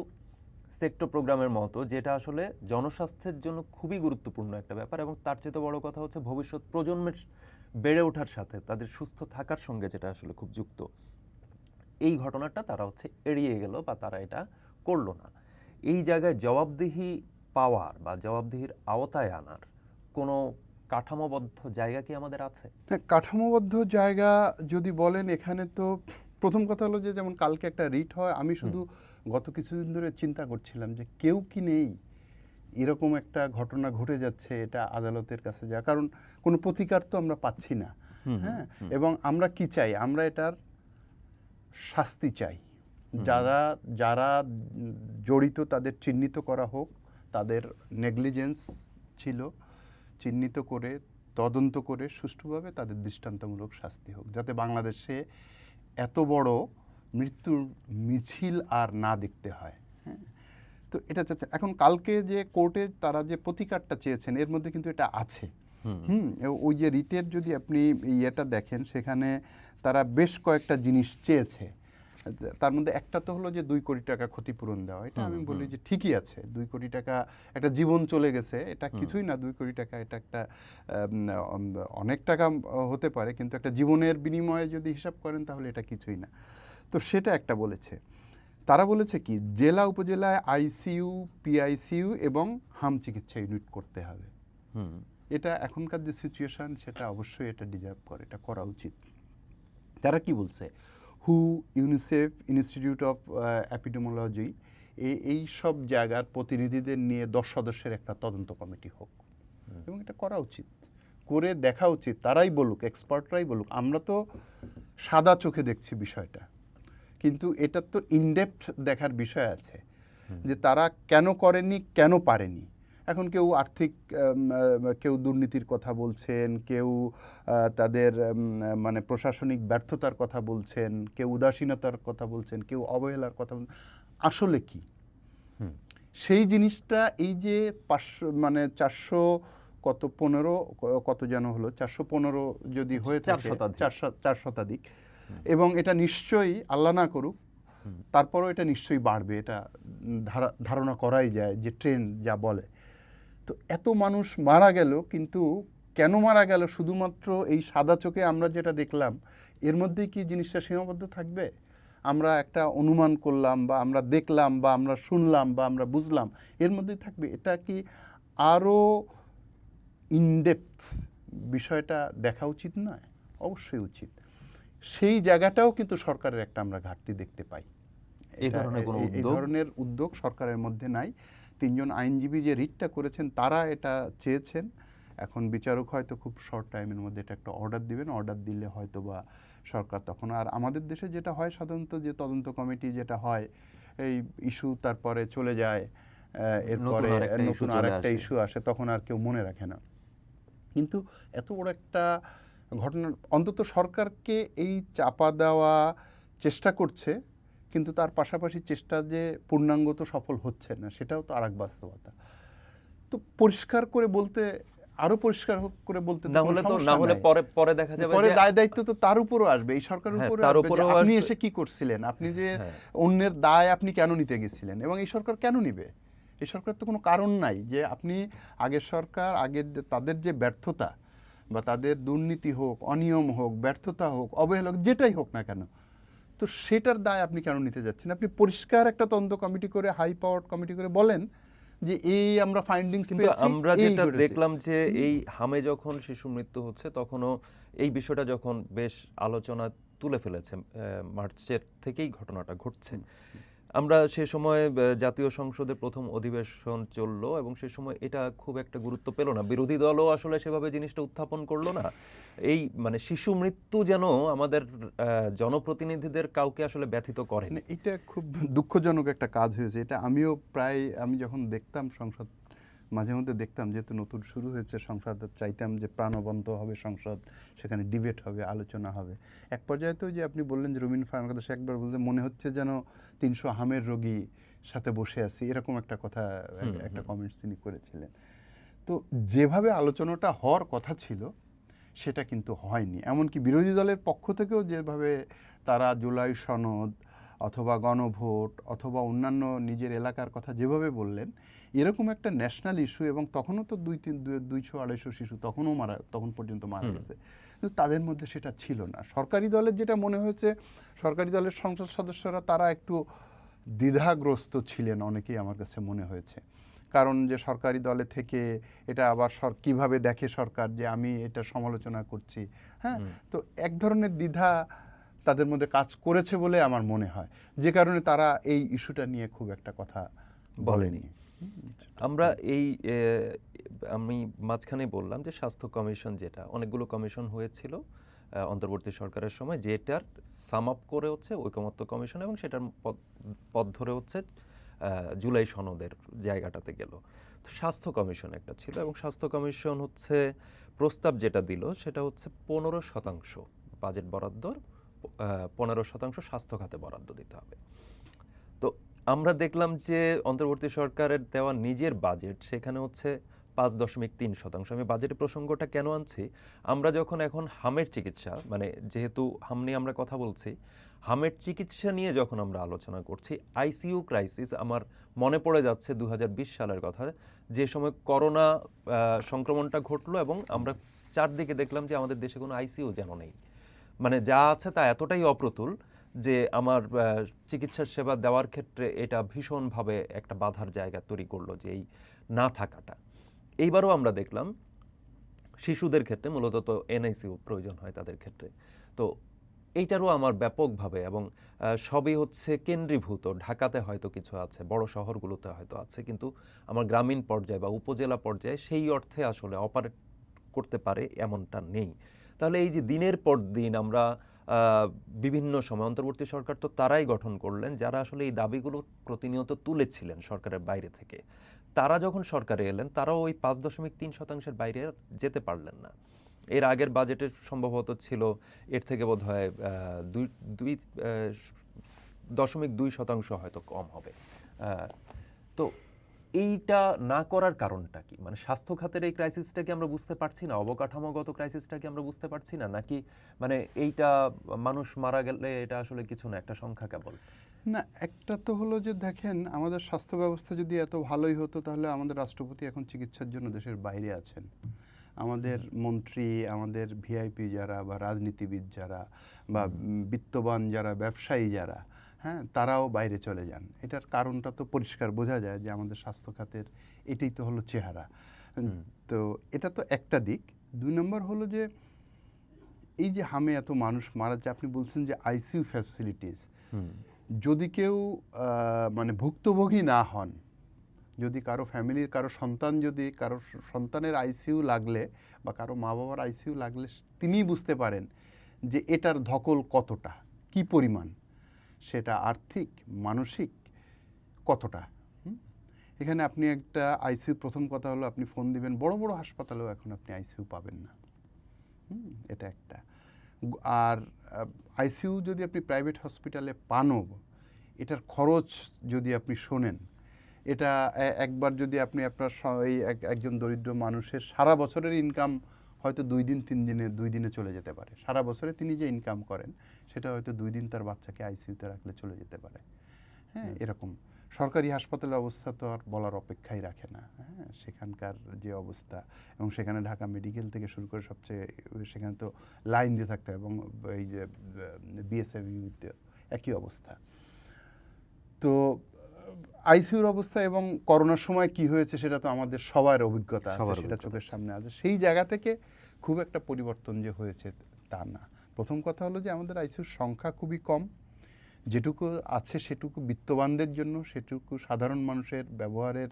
সেক্টর প্রোগ্রামের মতো, যেটা আসলে জনস্বাস্থ্যের জন্য খুবই গুরুত্বপূর্ণ একটা ব্যাপার, এবং তার চেয়ে বড় কথা হচ্ছে ভবিষ্যৎ প্রজন্মের বেড়ে ওঠার সাথে তাদের সুস্থ থাকার সঙ্গে যেটা আসলে খুব যুক্ত, এই ঘটনাটা তারা এড়িয়ে গেল, বা তারা এটা করলো না। এই জায়গায় জবাবদিহি পাওয়ার বা জবাবদিহির আওতায় আনার কোনো কাঠামোবদ্ধ জায়গা কি আমাদের আছে? কাঠামোবদ্ধ জায়গা যদি বলেন, এখানে তো প্রথম কথা হলো যে, যেমন কালকে একটা রিট হয়, আমি শুধু গত কিছুদিন ধরে চিন্তা করছিলাম যে কেউ কি নেই, এরকম একটা ঘটনা ঘটে যাচ্ছে, এটা আদালতের কাছে যা, কারণ কোনো প্রতিকার তো আমরা পাচ্ছি না। হ্যাঁ, এবং আমরা কি চাই, আমরা এটার শাস্তি চাই, যারা জড়িত তাদের চিহ্নিত করা হোক, তাদের নেগলিজেন্স ছিল, চিহ্নিত করে তদন্ত করে সুষ্ঠুভাবে তাদের দৃষ্টান্তমূলক শাস্তি হোক, যাতে বাংলাদেশে এত বড় মৃত্যুর মিছিল আর না দেখতে হয়। হ্যাঁ, তো এটা চাচ্ছে। এখন কালকে যে কোর্টে তারা যে প্রতিকারটা চেয়েছেন এর মধ্যে কিন্তু এটা আছে। ওই যে রিটের যদি আপনি ইয়েটা দেখেন, সেখানে তারা বেশ কয়েকটা জিনিস চেয়েছে। তার মধ্যে একটা তো হলো যে 2 কোটি টাকা ক্ষতিপূরণ দেওয়া। এটা আমি বলি যে ঠিকই আছে, 2 কোটি টাকা একটা জীবন চলে গেছে, এটা কিছুই না। 2 কোটি টাকা এটা একটা অনেক টাকা হতে পারে, কিন্তু একটা জীবনের বিনিময়ে যদি হিসাব করেন তাহলে এটা কিছুই না। তো সেটা একটা বলেছে। তারা বলেছে কি, জেলা উপজেলায় আইসিইউ, পিআইসিইউ এবং হাম চিকিৎসা ইউনিট করতে হবে। এটা এখনকার যে সিচুয়েশন সেটা অবশ্যই এটা ডিজার্ভ করে, এটা করা উচিত। তারা কি বলছে, হু, ইউনিসেফ, ইনস্টিটিউট অফ এপিডেমোলজি, এই সব জায়গার প্রতিনিধিদের নিয়ে 10 সদস্যের একটা তদন্ত কমিটি হোক, এবং এটা করা উচিত, করে দেখা উচিত। তারাই বলুক, এক্সপার্টরাই বলুক। আমরা তো সাদা চোখে দেখছি বিষয়টা, কিন্তু এটা তো ইনডেপথ দেখার বিষয় আছে যে তারা কেন করেনি, কেন পারেনি। এখন কেউ আর্থিক, কেউ দুর্নীতির কথা বলছেন, কেউ তাদের মানে প্রশাসনিক ব্যর্থতার কথা বলছেন, কেউ উদাসীনতার কথা বলছেন, কেউ অবহেলার কথা বলছেন। আসলে কি সেই জিনিসটা, এই যে 500 মানে 400 কত 15 কত যেন হলো, 415 যদি হয়ে থাকে, 4 শতাধিক, এবং এটা নিশ্চয়ই আল্লাহ না করুক, তারপরও এটা নিশ্চয়ই বাড়বে, এটা ধারণা করাই যায় যে ট্রেন্ড যা বলে। তো এত মানুষ মারা গেল, কিন্তু কেন মারা গেল শুধুমাত্র এই সাদা চোখে আমরা যেটা দেখলাম, এর মধ্যেই কি জিনিসটা সীমাবদ্ধ থাকবে? আমরা একটা অনুমান করলাম, বা আমরা দেখলাম, বা আমরা শুনলাম, বা আমরা বুঝলাম, এর মধ্যেই থাকবে? এটা কি আরও ইনডেপথ বিষয়টা দেখা উচিত নয়? অবশ্যই উচিত। সেই জায়গাটাও কিন্তু সরকারের একটা আমরা ঘাটতি দেখতে পাই। এই ধরনের উদ্যোগ সরকারের মধ্যে নাই। 3 জন আইনজীবী যে রিটটা করেছেন তারা এটা চেয়েছেন। এখন বিচারক হয়তো খুব শর্ট টাইমের মধ্যে এটা একটা অর্ডার দিবেন। অর্ডার দিলে হয়তো বা সরকার তখন, আর আমাদের দেশে যেটা হয় সাধারণত, যে তদন্ত কমিটি যেটা হয়, এই ইস্যু তারপরে চলে যায়, এরপরে নতুন আরেকটা ইস্যু আসে, তখন আর কেউ মনে রাখে না। কিন্তু এত বড় একটা ঘটনা, অন্তত সরকারকে এই চাপা দেওয়া চেষ্টা করছে, কিন্তু তার পাশাপাশি চেষ্টা যে পূর্ণাঙ্গ তো সফল হচ্ছে না, সেটাও তো আরেক বাস্তবতা। তো পরিষ্কার করে বলতে, আরো পরিষ্কার করে বলতে, না হলে পরে দেখা যাবে পরে দায় দায়িত্ব তো তার উপরও আসবে, এই সরকারের উপরও আসবে। আপনি এসে কি করছিলেন, আপনি যে অন্যের দায় আপনি কেন নিতে গেছিলেন, এবং এই সরকার কেন নিবে? এই সরকার তো কোনো কারণ নাই যে আপনি, আগের সরকার, আগের তাদের যে ব্যর্থতা বা তাদের দুর্নীতি হোক, অনিয়ম হোক, ব্যর্থতা হোক, অবহেলা হোক, যেটাই হোক না কেন, তো সেটার দায় আপনি কেন নিতে যাচ্ছেন? আপনি পরিষ্কার একটা তদন্ত কমিটি করে, হাই পাওয়ার্ড কমিটি করে বলেন যে এই আমরা ফাইন্ডিংস পেয়েছি। আমরা যেটা দেখলাম যে এই হামে যখন শিশু মৃত্যু হচ্ছে, তখনও এই বিষয়টা যখন বেশ আলোচনা তুলে ফেলেছে, মার্চের থেকেই ঘটনাটা ঘটছে। আমরা সে সময় জাতীয় সংসদের প্রথম অধিবেশন চললো, এবং সে সময় এটা খুব একটা গুরুত্ব পেল না। বিরোধী দলও আসলে সেভাবে জিনিসটা উত্থাপন করলো না। এই মানে শিশু মৃত্যু যেন আমাদের জনপ্রতিনিধিদের কাউকে আসলে ব্যথিত করে। এটা খুব দুঃখজনক একটা কাজ হয়েছে। এটা আমিও প্রায়, আমি যখন দেখতাম সংসদ, মাঝে মধ্যে দেখতাম, যেহেতু নতুন শুরু হয়েছে সংসদ, চাইতাম যে প্রাণবন্ত হবে সংসদ, সেখানে ডিবেট হবে, আলোচনা হবে। এক পর্যায়ে তো যে আপনি বললেন যে রুমিন ফারহান কথা, সে একবার বলতে মনে হচ্ছে যেন 300 হামের রোগী সাথে বসে আছি, এরকম একটা কথা, একটা কমেন্টস তিনি করেছিলেন। তো যেভাবে আলোচনাটা হওয়ার কথা ছিল সেটা কিন্তু হয়নি। এমনকি বিরোধী দলের পক্ষ থেকেও যেভাবে তারা জুলাই সনদ অথবা গণভোট অথবা অন্যান্য নিজের এলাকার কথা যেভাবে বললেন, এরকম একটা ন্যাশনাল ইস্যু, এবং তখনও তো 200-250 শিশু তখন পর্যন্ত মারা গেছে, কিন্তু তাদের মধ্যে সেটা ছিল না। সরকারি দলের যেটা মনে হয়েছে, সরকারি দলের সংসদ সদস্যরা তারা একটু দ্বিধাগ্রস্ত ছিলেন, অনেকেই আমার কাছে মনে হয়েছে। কারণ যে সরকারি দলে থেকে এটা আবার কিভাবে দেখে সরকার যে আমি এটা সমালোচনা করছি, হ্যাঁ, তো এক ধরনের দ্বিধা তাদের মধ্যে কাজ করেছে বলে আমার মনে হয়, যে কারণে তারা এই ইস্যুটা নিয়ে খুব একটা কথা বলেনি। আমরা আমি মাঝখানে বললাম যে স্বাস্থ্য কমিশন, যেটা অনেকগুলো কমিশন হয়েছিল অন্তর্বর্তী সরকারের সময়, যেটার সাম আপ করে হচ্ছে ঐকমত্য কমিশন, এবং সেটার পথ ধরে হচ্ছে জুলাই সনদের জায়গাটাতে গেল। তো স্বাস্থ্য কমিশন একটা ছিল এবং স্বাস্থ্য কমিশন হচ্ছে প্রস্তাব যেটা দিল সেটা হচ্ছে 15% বাজেট বরাদ্দর 15% স্বাস্থ্য খাতে বরাদ্দ দিতে হবে। তো আমরা দেখলাম যে অন্তর্বর্তী সরকারের দেওয়া নিজের বাজেট সেখানে হচ্ছে 5.3%। আমি বাজেটের প্রসঙ্গটা কেন আনছি, আমরা যখন এখন হামের চিকিৎসা মানে যেহেতু হাম নিয়ে আমরা কথা বলছি, হামের চিকিৎসা নিয়ে যখন আমরা আলোচনা করছি, আইসিইউ ক্রাইসিস আমার মনে পড়ে যাচ্ছে 2020 সালের কথা, যে সময় করোনা সংক্রমণটা ঘটলো এবং আমরা চারদিকে দেখলাম যে আমাদের দেশে কোনো আইসিইউ যেন নেই, মানে যা আছে তা এতটাই অপ্রতুল যে আমার চিকিৎসার সেবা দেওয়ার ক্ষেত্রে এটা ভীষণভাবে একটা বাধার জায়গা তৈরি করলো যে এই না থাকাটা। এইবারও আমরা দেখলাম শিশুদের ক্ষেত্রে মূলত তো এনআইসিউ প্রয়োজন হয় তাদের ক্ষেত্রে। তো এইটারও আমার ব্যাপকভাবে এবং সবই হচ্ছে কেন্দ্রীভূত, ঢাকাতে হয়তো কিছু আছে, বড় শহরগুলোতে হয়তো আছে, কিন্তু আমার গ্রামীণ পর্যায়ে বা উপজেলা পর্যায়ে সেই অর্থে আসলে অপারেট করতে পারে এমনটা নেই। তাহলে এই যে দিনের পর দিন আমরা বিভিন্ন সময় অন্তর্বর্তী সরকার তো তারাই গঠন করলেন যারা আসলে এই দাবিগুলো প্রতিনিয়ত তুলেছিলেন সরকারের বাইরে থেকে। তারা যখন সরকারে এলেন তারাও ওই 5.3%-এর বাইরে যেতে পারলেন না। এর আগের বাজেটে সম্ভবত ছিল এর থেকে বোধ হয় 2.2% হয়তো কম হবে। তো এইটা না করার কারণটা কি? মানে স্বাস্থ্য খাতের এই ক্রাইসিসটা কি আমরা বুঝতে পারছি না? অবকাঠামোগত ক্রাইসিসটা কি আমরা বুঝতে পারছি না? নাকি মানে এইটা মানুষ মারা গেলে এটা আসলে কিছু না, একটা সংখ্যা কেবল? না, একটা তো হলো যে দেখেন, আমাদের স্বাস্থ্য ব্যবস্থা যদি এত ভালোই হতো তাহলে আমাদের রাষ্ট্রপতি এখন চিকিৎসার জন্য দেশের বাইরে আছেন। আমাদের মন্ত্রী, আমাদের ভিআইপি যারা বা রাজনীতিবিদ যারা বা বিত্তবান যারা, ব্যবসায়ী যারা, হ্যাঁ, তারাও বাইরে চলে যান। এটার কারণটা তো পরিষ্কার বোঝা যায় যে আমাদের স্বাস্থ্য খাতের এটাই তো হলো চেহারা। তো এটা তো একটা দিক। 2 নম্বর হলো যে এই যে হামে এত মানুষ মারা যাচ্ছে, আপনি বলছেন যে আইসিইউ ফ্যাসিলিটিস, যদি কেউ মানে ভুক্তভোগী না হন, যদি কারো ফ্যামিলির কারো সন্তান, যদি কারো সন্তানের আইসিইউ লাগলে বা কারো মা বাবার আইসিইউ লাগলে তিনিই বুঝতে পারেন যে এটার ধকল কতটা, কি পরিমাণ, সেটা আর্থিক মানসিক কতটা। এখানে আপনি একটা আইসিইউ, প্রথম কথা হলো আপনি ফোন দিবেন, বড় বড় হাসপাতালেও এখন আপনি আইসিইউ পাবেন না। এটা একটা। আর আইসিইউ যদি আপনি প্রাইভেট হসপিটালে পানও, এটার খরচ যদি আপনি শোনেন, এটা একবার যদি আপনি আপনার এই একজন দরিদ্র মানুষের সারা বছরের ইনকাম হয়তো 2 দিনে চলে যেতে পারে। সারা বছরে তিনি যে ইনকাম করেন সেটা হয়তো 2 দিন তার বাচ্চাকে আইসিইউতে রাখলে চলে যেতে পারে। হ্যাঁ, এরকম সরকারি হাসপাতালের অবস্থা তো আর বলার অপেক্ষাই রাখে না। হ্যাঁ, সেখানকার যে অবস্থা, এবং সেখানে ঢাকা মেডিকেল থেকে শুরু করে সবচেয়ে, সেখানে তো লাইন দিয়ে থাকতে হয়, এবং এই যে বিএসএফইউতে একই অবস্থা। তো আইসিইউর অবস্থা এবং করোনার সময় কি হয়েছে সেটা তো আমাদের সবার অভিজ্ঞতা আছে, সেটা চোখের সামনে আছে। সেই জায়গা থেকে খুব একটা পরিবর্তন যে হয়েছে তা না। প্রথম কথা হলো যে আমাদের আইসিইউর সংখ্যা খুবই কম, যেটুকু আছে সেটুকু বিত্তবানদের জন্য, সেটুকু সাধারণ মানুষের ব্যবহারের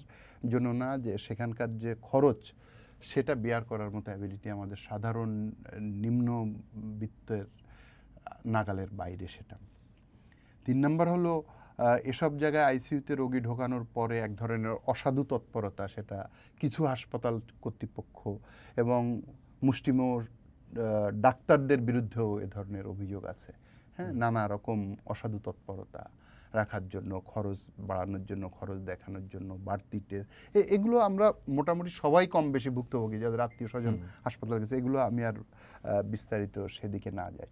জন্য না, যে সেখানকার যে খরচ সেটা বেয়ার করার মতো অ্যাবিলিটি আমাদের সাধারণ নিম্নবিত্তের নাগালের বাইরে সেটা। 3 নম্বর হলো এসব জায়গায় আইসিইউতে রোগী ঢোকানোর পরে এক ধরনের অসাধু তৎপরতা, সেটা কিছু হাসপাতাল কর্তৃপক্ষ এবং মুষ্টিমেয় ডাক্তারদের বিরুদ্ধেও এ ধরনের অভিযোগ আছে। হ্যাঁ, নানা রকম অসাধু তৎপরতা রাখার জন্য, খরচ বাড়ানোর জন্য, খরচ দেখানোর জন্য, বাড়তি টেস্ট, এগুলো আমরা মোটামুটি সবাই কম বেশি ভুক্তভোগী, যাদের আত্মীয় স্বজন হাসপাতালে গেছে। এগুলো আমি আর বিস্তারিত সেদিকে না যাই।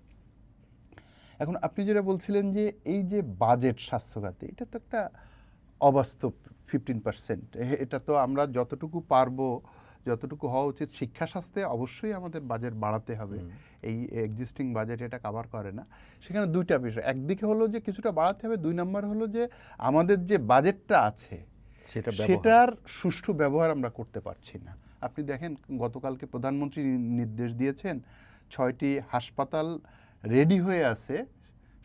এখন আপনি যেটা বলছিলেন যে এই যে বাজেট স্বাস্থ্যখাতে, এটা তো একটা অবাস্তব 15%। এটা তো আমরা যতটুকু পারবো, যতটুকু হওয়া উচিত, শিক্ষা স্বাস্থ্যে অবশ্যই আমাদের বাজেট বাড়াতে হবে। এই এক্সিস্টিং বাজেট এটা কভার করে না। সেখানে দুইটা বিষয়, একদিকে হলো যে কিছুটা বাড়াতে হবে, 2 নম্বর হলো যে আমাদের যে বাজেটটা আছে সেটার সুষ্ঠু ব্যবহার আমরা করতে পারছি না। আপনি দেখেন, গতকালকে প্রধানমন্ত্রী নির্দেশ দিয়েছেন 6টি হাসপাতাল রেডি হয়ে আছে,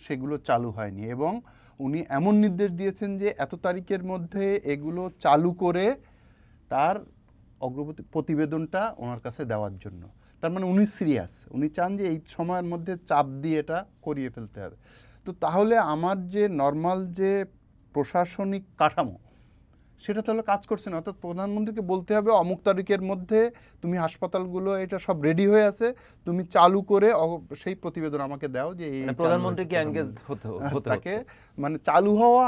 সেগুলো চালু হয়নি, এবং উনি এমন নির্দেশ দিয়েছেন যে এত তারিখের মধ্যে এগুলো চালু করে তার অগ্রগতি প্রতিবেদনটা ওনার কাছে দেওয়ার জন্য। তার মানে উনি সিরিয়াস, উনি চান যে এই সময়ের মধ্যে চাপ দিয়ে এটা করিয়ে ফেলতে হবে। তো তাহলে আমার যে নর্মাল যে প্রশাসনিক কাঠামো সেটা তাহলে কাজ করছে না। অর্থাৎ প্রধানমন্ত্রীকে বলতে হবে অমুক তারিখের মধ্যে তুমি হাসপাতালগুলো এটা সব রেডি হয়ে আছে, তুমি চালু করে সেই প্রতিবেদন আমাকে দাও যে এই মানে চালু প্রধানমন্ত্রীকে হয়েছে। এঙ্গেজ হতে তাকে হচ্ছে। মানে চালু হওয়া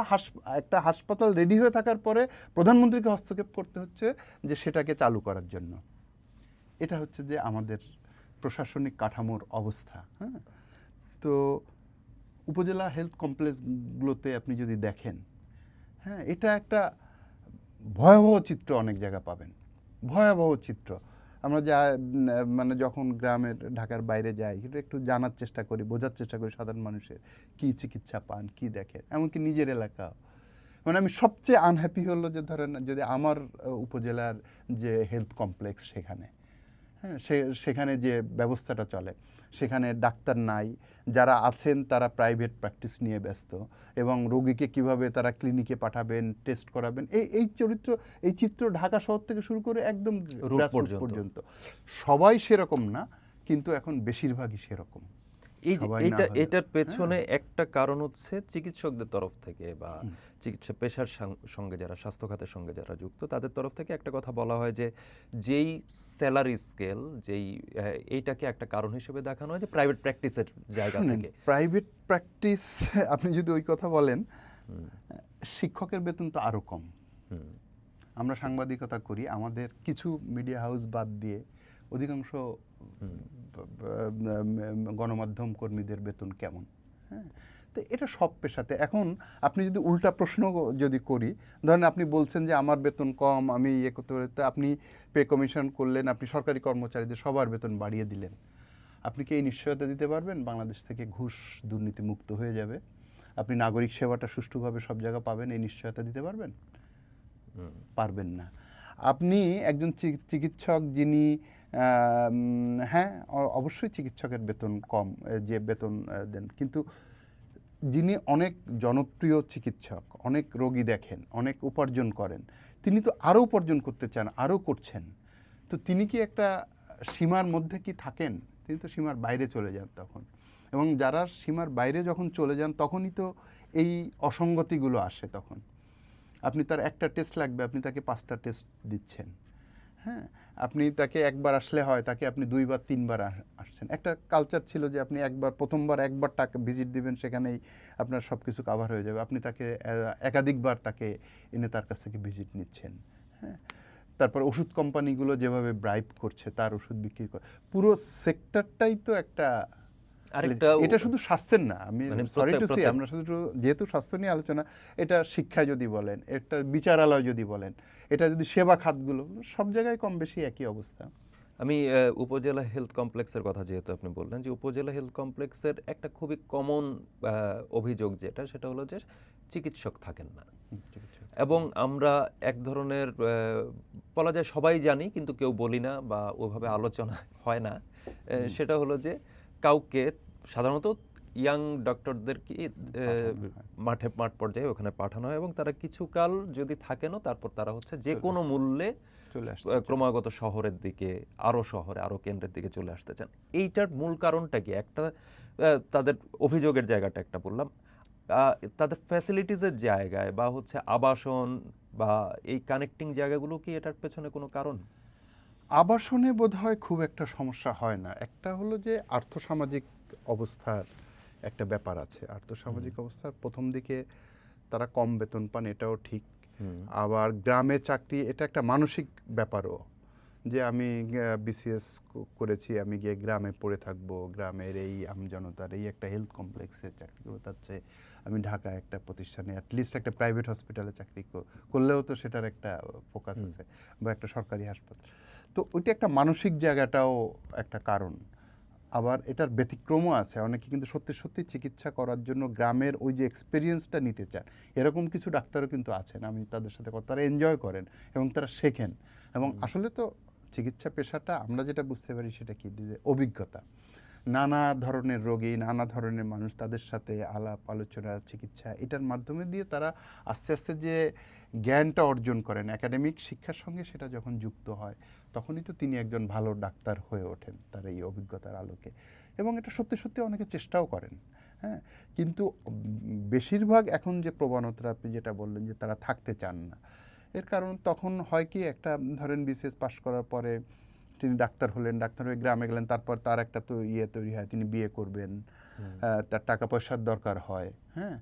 একটা হাসপাতাল রেডি হয়ে থাকার পরে প্রধানমন্ত্রীকে হস্তক্ষেপ করতে হচ্ছে যে সেটাকে চালু করার জন্য। এটা হচ্ছে যে আমাদের প্রশাসনিক কাঠামোর অবস্থা। হ্যাঁ, তো উপজেলা হেলথ কমপ্লেক্সগুলোতে আপনি যদি দেখেন, হ্যাঁ, এটা একটা ভয়াবহ চিত্র অনেক জায়গা পাবেন, ভয়াবহ চিত্র। আমরা যা মানে যখন গ্রামের ঢাকার বাইরে যাই এটা একটু জানার চেষ্টা করি, বোঝার চেষ্টা করি সাধারণ মানুষের কী চিকিৎসা পান, কী দেখেন, এমনকি নিজের এলাকা। মানে আমি সবচেয়ে আনহ্যাপি হলো যে ধরেন যদি আমার উপজেলার যে হেলথ কমপ্লেক্স সেখানে, হ্যাঁ, সেখানে যে ব্যবস্থাটা চলে, সেখানে ডাক্তার নাই, যারা আছেন তারা প্রাইভেট প্র্যাকটিস নিয়ে ব্যস্ত, এবং রোগীকে কিভাবে তারা ক্লিনিকে পাঠাবেন, টেস্ট করাবেন, এই চিত্র ঢাকা শহর থেকে শুরু করে একদম রুট গ্রাসরুট পর্যন্ত সবাই সেরকম না, কিন্তু এখন বেশিরভাগই সেরকম। এই যে এটার পেছনে একটা কারণ হচ্ছে চিকিৎসকদের তরফ থেকে বা চিকিৎসা পেশার সঙ্গে যারা, স্বাস্থ্য খাতের সঙ্গে যারা যুক্ত, তাদের তরফ থেকে একটা কথা বলা হয় যে যেই স্যালারি স্কেল, এইটাকে একটা কারণ হিসেবে দেখানো হয় যে প্রাইভেট প্র্যাকটিসের জায়গা থেকে। প্রাইভেট প্র্যাকটিস আপনি যদি ওই কথা বলেন, শিক্ষকের বেতন তো আরো কম। আমরা সাংবাদিকতা করি, আমাদের কিছু মিডিয়া হাউস বাদ দিয়ে অধিকাংশ গণমাধ্যম কর্মীদের বেতন কেমন? হ্যাঁ, তো এটা সব পেশাতে। এখন আপনি যদি উল্টা প্রশ্ন যদি করি, ধরেন আপনি বলছেন যে আমার বেতন কম, আমি ইয়ে করতে পারি, তো আপনি পে কমিশন করলেন, আপনি সরকারি কর্মচারীদের সবার বেতন বাড়িয়ে দিলেন, আপনি কি এই নিশ্চয়তা দিতে পারবেন বাংলাদেশ থেকে ঘুষ দুর্নীতি মুক্ত হয়ে যাবে, আপনি নাগরিক সেবাটা সুষ্ঠুভাবে সব জায়গা পাবেন, এই নিশ্চয়তা দিতে পারবেন? পারবেন না। আপনি একজন চিকিৎসক যিনি, হ্যাঁ, অবশ্যই চিকিৎসকের বেতন কম, যে বেতন দেন, কিন্তু যিনি অনেক জনপ্রিয় চিকিৎসক, অনেক রোগী দেখেন, অনেক উপার্জন করেন, তিনি তো আরও উপার্জন করতে চান, আরও করছেন, তো তিনি কি একটা সীমার মধ্যে কি থাকেন? তিনি তো সীমার বাইরে চলে যান তখন, এবং যারা সীমার বাইরে যখন চলে যান তখনই তো এই অসঙ্গতিগুলো আসে। তখন আপনি তার একটা টেস্ট লাগবে, আপনি তাকে 5টা টেস্ট দিচ্ছেন। হ্যাঁ, আপনি তাকে একবার আসলে হয়, তাকে আপনি 2বার 3বার আসছেন। একটা কালচার ছিল যে আপনি প্রথমবার একবার টাকা ভিজিট দিবেন, সেখানেই আপনার সব কিছু কাভার হয়ে যাবে। আপনি তাকে একাধিকবার তাকে এনে তার কাছ থেকে ভিজিট নিচ্ছেন। হ্যাঁ, তারপর ওষুধ কোম্পানিগুলো যেভাবে ব্রাইব করছে, তার ওষুধ বিক্রি করে, পুরো সেক্টরটাই তো একটা। এটা শুধু স্বাস্থ্যের না, আমি সরি টু সে, আমরা শুধু যেহেতু স্বাস্থ্য নিয়ে আলোচনা, এটা শিক্ষায় যদি বলেন, এটা বিচারালয় যদি বলেন, এটা যদি সেবা খাতগুলো, সব জায়গায় কম বেশি একই অবস্থা। আমি উপজেলা হেলথ কমপ্লেক্সের কথা যেহেতু আপনি বললেন, যে উপজেলা হেলথ কমপ্লেক্সের একটা খুবই কমন অভিযোগ সেটা হলো যে চিকিৎসক থাকেন না, এবং আমরা এক ধরনের বলা যায় সবাই জানি কিন্তু কেউ বলি না বা ওইভাবে আলোচনা হয় না, সেটা হলো যে কাউকে সাধারণত ইয়াং ডক্টরদেরকে মাঠ পর্যায়ে ওখানে পাঠানো হয়, এবং তারা কিছুকাল যদি থাকেনও তারপর তারা হচ্ছে যে কোনো মূল্যে ক্রমাগত শহরের দিকে, আরো কেন্দ্রের দিকে চলে আসতে চান। এইটার মূল কারণটা কি? একটা তাদের অভিযোগের জায়গাটা একটা বললাম, তাদের ফ্যাসিলিটিসের জায়গায় বা হচ্ছে আবাসন বা এই কানেক্টিং জায়গাগুলো কি এটার পেছনে কোনো কারণ? আবাসনে বোধহয় খুব একটা সমস্যা হয় না। একটা হলো যে আর্থসামাজিক অবস্থার একটা ব্যাপার আছে। আর্থসামাজিক অবস্থার প্রথম দিকে তারা কম বেতন পান, এটাও ঠিক। আবার গ্রামে চাকরি, এটা একটা মানসিক ব্যাপারও, যে আমি বিসিএস করেছি, আমি গিয়ে গ্রামে পড়ে থাকবো, গ্রামের এই আমজনতার এই একটা হেলথ কমপ্লেক্সে চাকরি করবো, তার চেয়ে আমি ঢাকায় একটা প্রতিষ্ঠানে অ্যাটলিস্ট একটা প্রাইভেট হসপিটালে চাকরি করলেও তো সেটার একটা ফোকাস আছে, বা একটা সরকারি হাসপাতাল। তো ওইটা একটা মানসিক জায়গাটাও একটা কারণ। আবার এটার ব্যতিক্রমও আছে, অনেকে কিন্তু সত্যি সত্যি চিকিৎসা করার জন্য গ্রামের ওই যে এক্সপিরিয়েন্সটা নিতে চান, এরকম কিছু ডাক্তারও কিন্তু আছেন, আমি তাদের সাথে কথা, তারা এনজয় করেন এবং তারা শেখেন। এবং আসলে তো চিকিৎসা পেশাটা আমরা যেটা বুঝতে পারি সেটা কি, যে অভিজ্ঞতা, নানা ধরনের রোগী, নানা ধরনের মানুষ, তাদের সাথে আলাপ আলোচনা, চিকিৎসা, এটার মাধ্যমে দিয়ে তারা আস্তে আস্তে যে জ্ঞানটা অর্জন করেন একাডেমিক শিক্ষার সঙ্গে, সেটা যখন যুক্ত হয় তখনই তো তিনি একজন ভালো ডাক্তার হয়ে ওঠেন তার এই অভিজ্ঞতার আলোকে। এবং এটা সত্যি সত্যি অনেকে চেষ্টাও করেন। হ্যাঁ, কিন্তু বেশিরভাগ এখন যে প্রবণতা আপনি যেটা বললেন যে তারা থাকতে চান না, এর কারণ তখন হয় কি, একটা ধরেন বিসিএস পাশ করার পরে তিনি ডাক্তার হলেন, ডাক্তার হয়ে গ্রামে গেলেন, তারপর তার একটা তো তৈরি হয়, তিনি বিয়ে করবেন, তার টাকা পয়সার দরকার হয়, হ্যাঁ,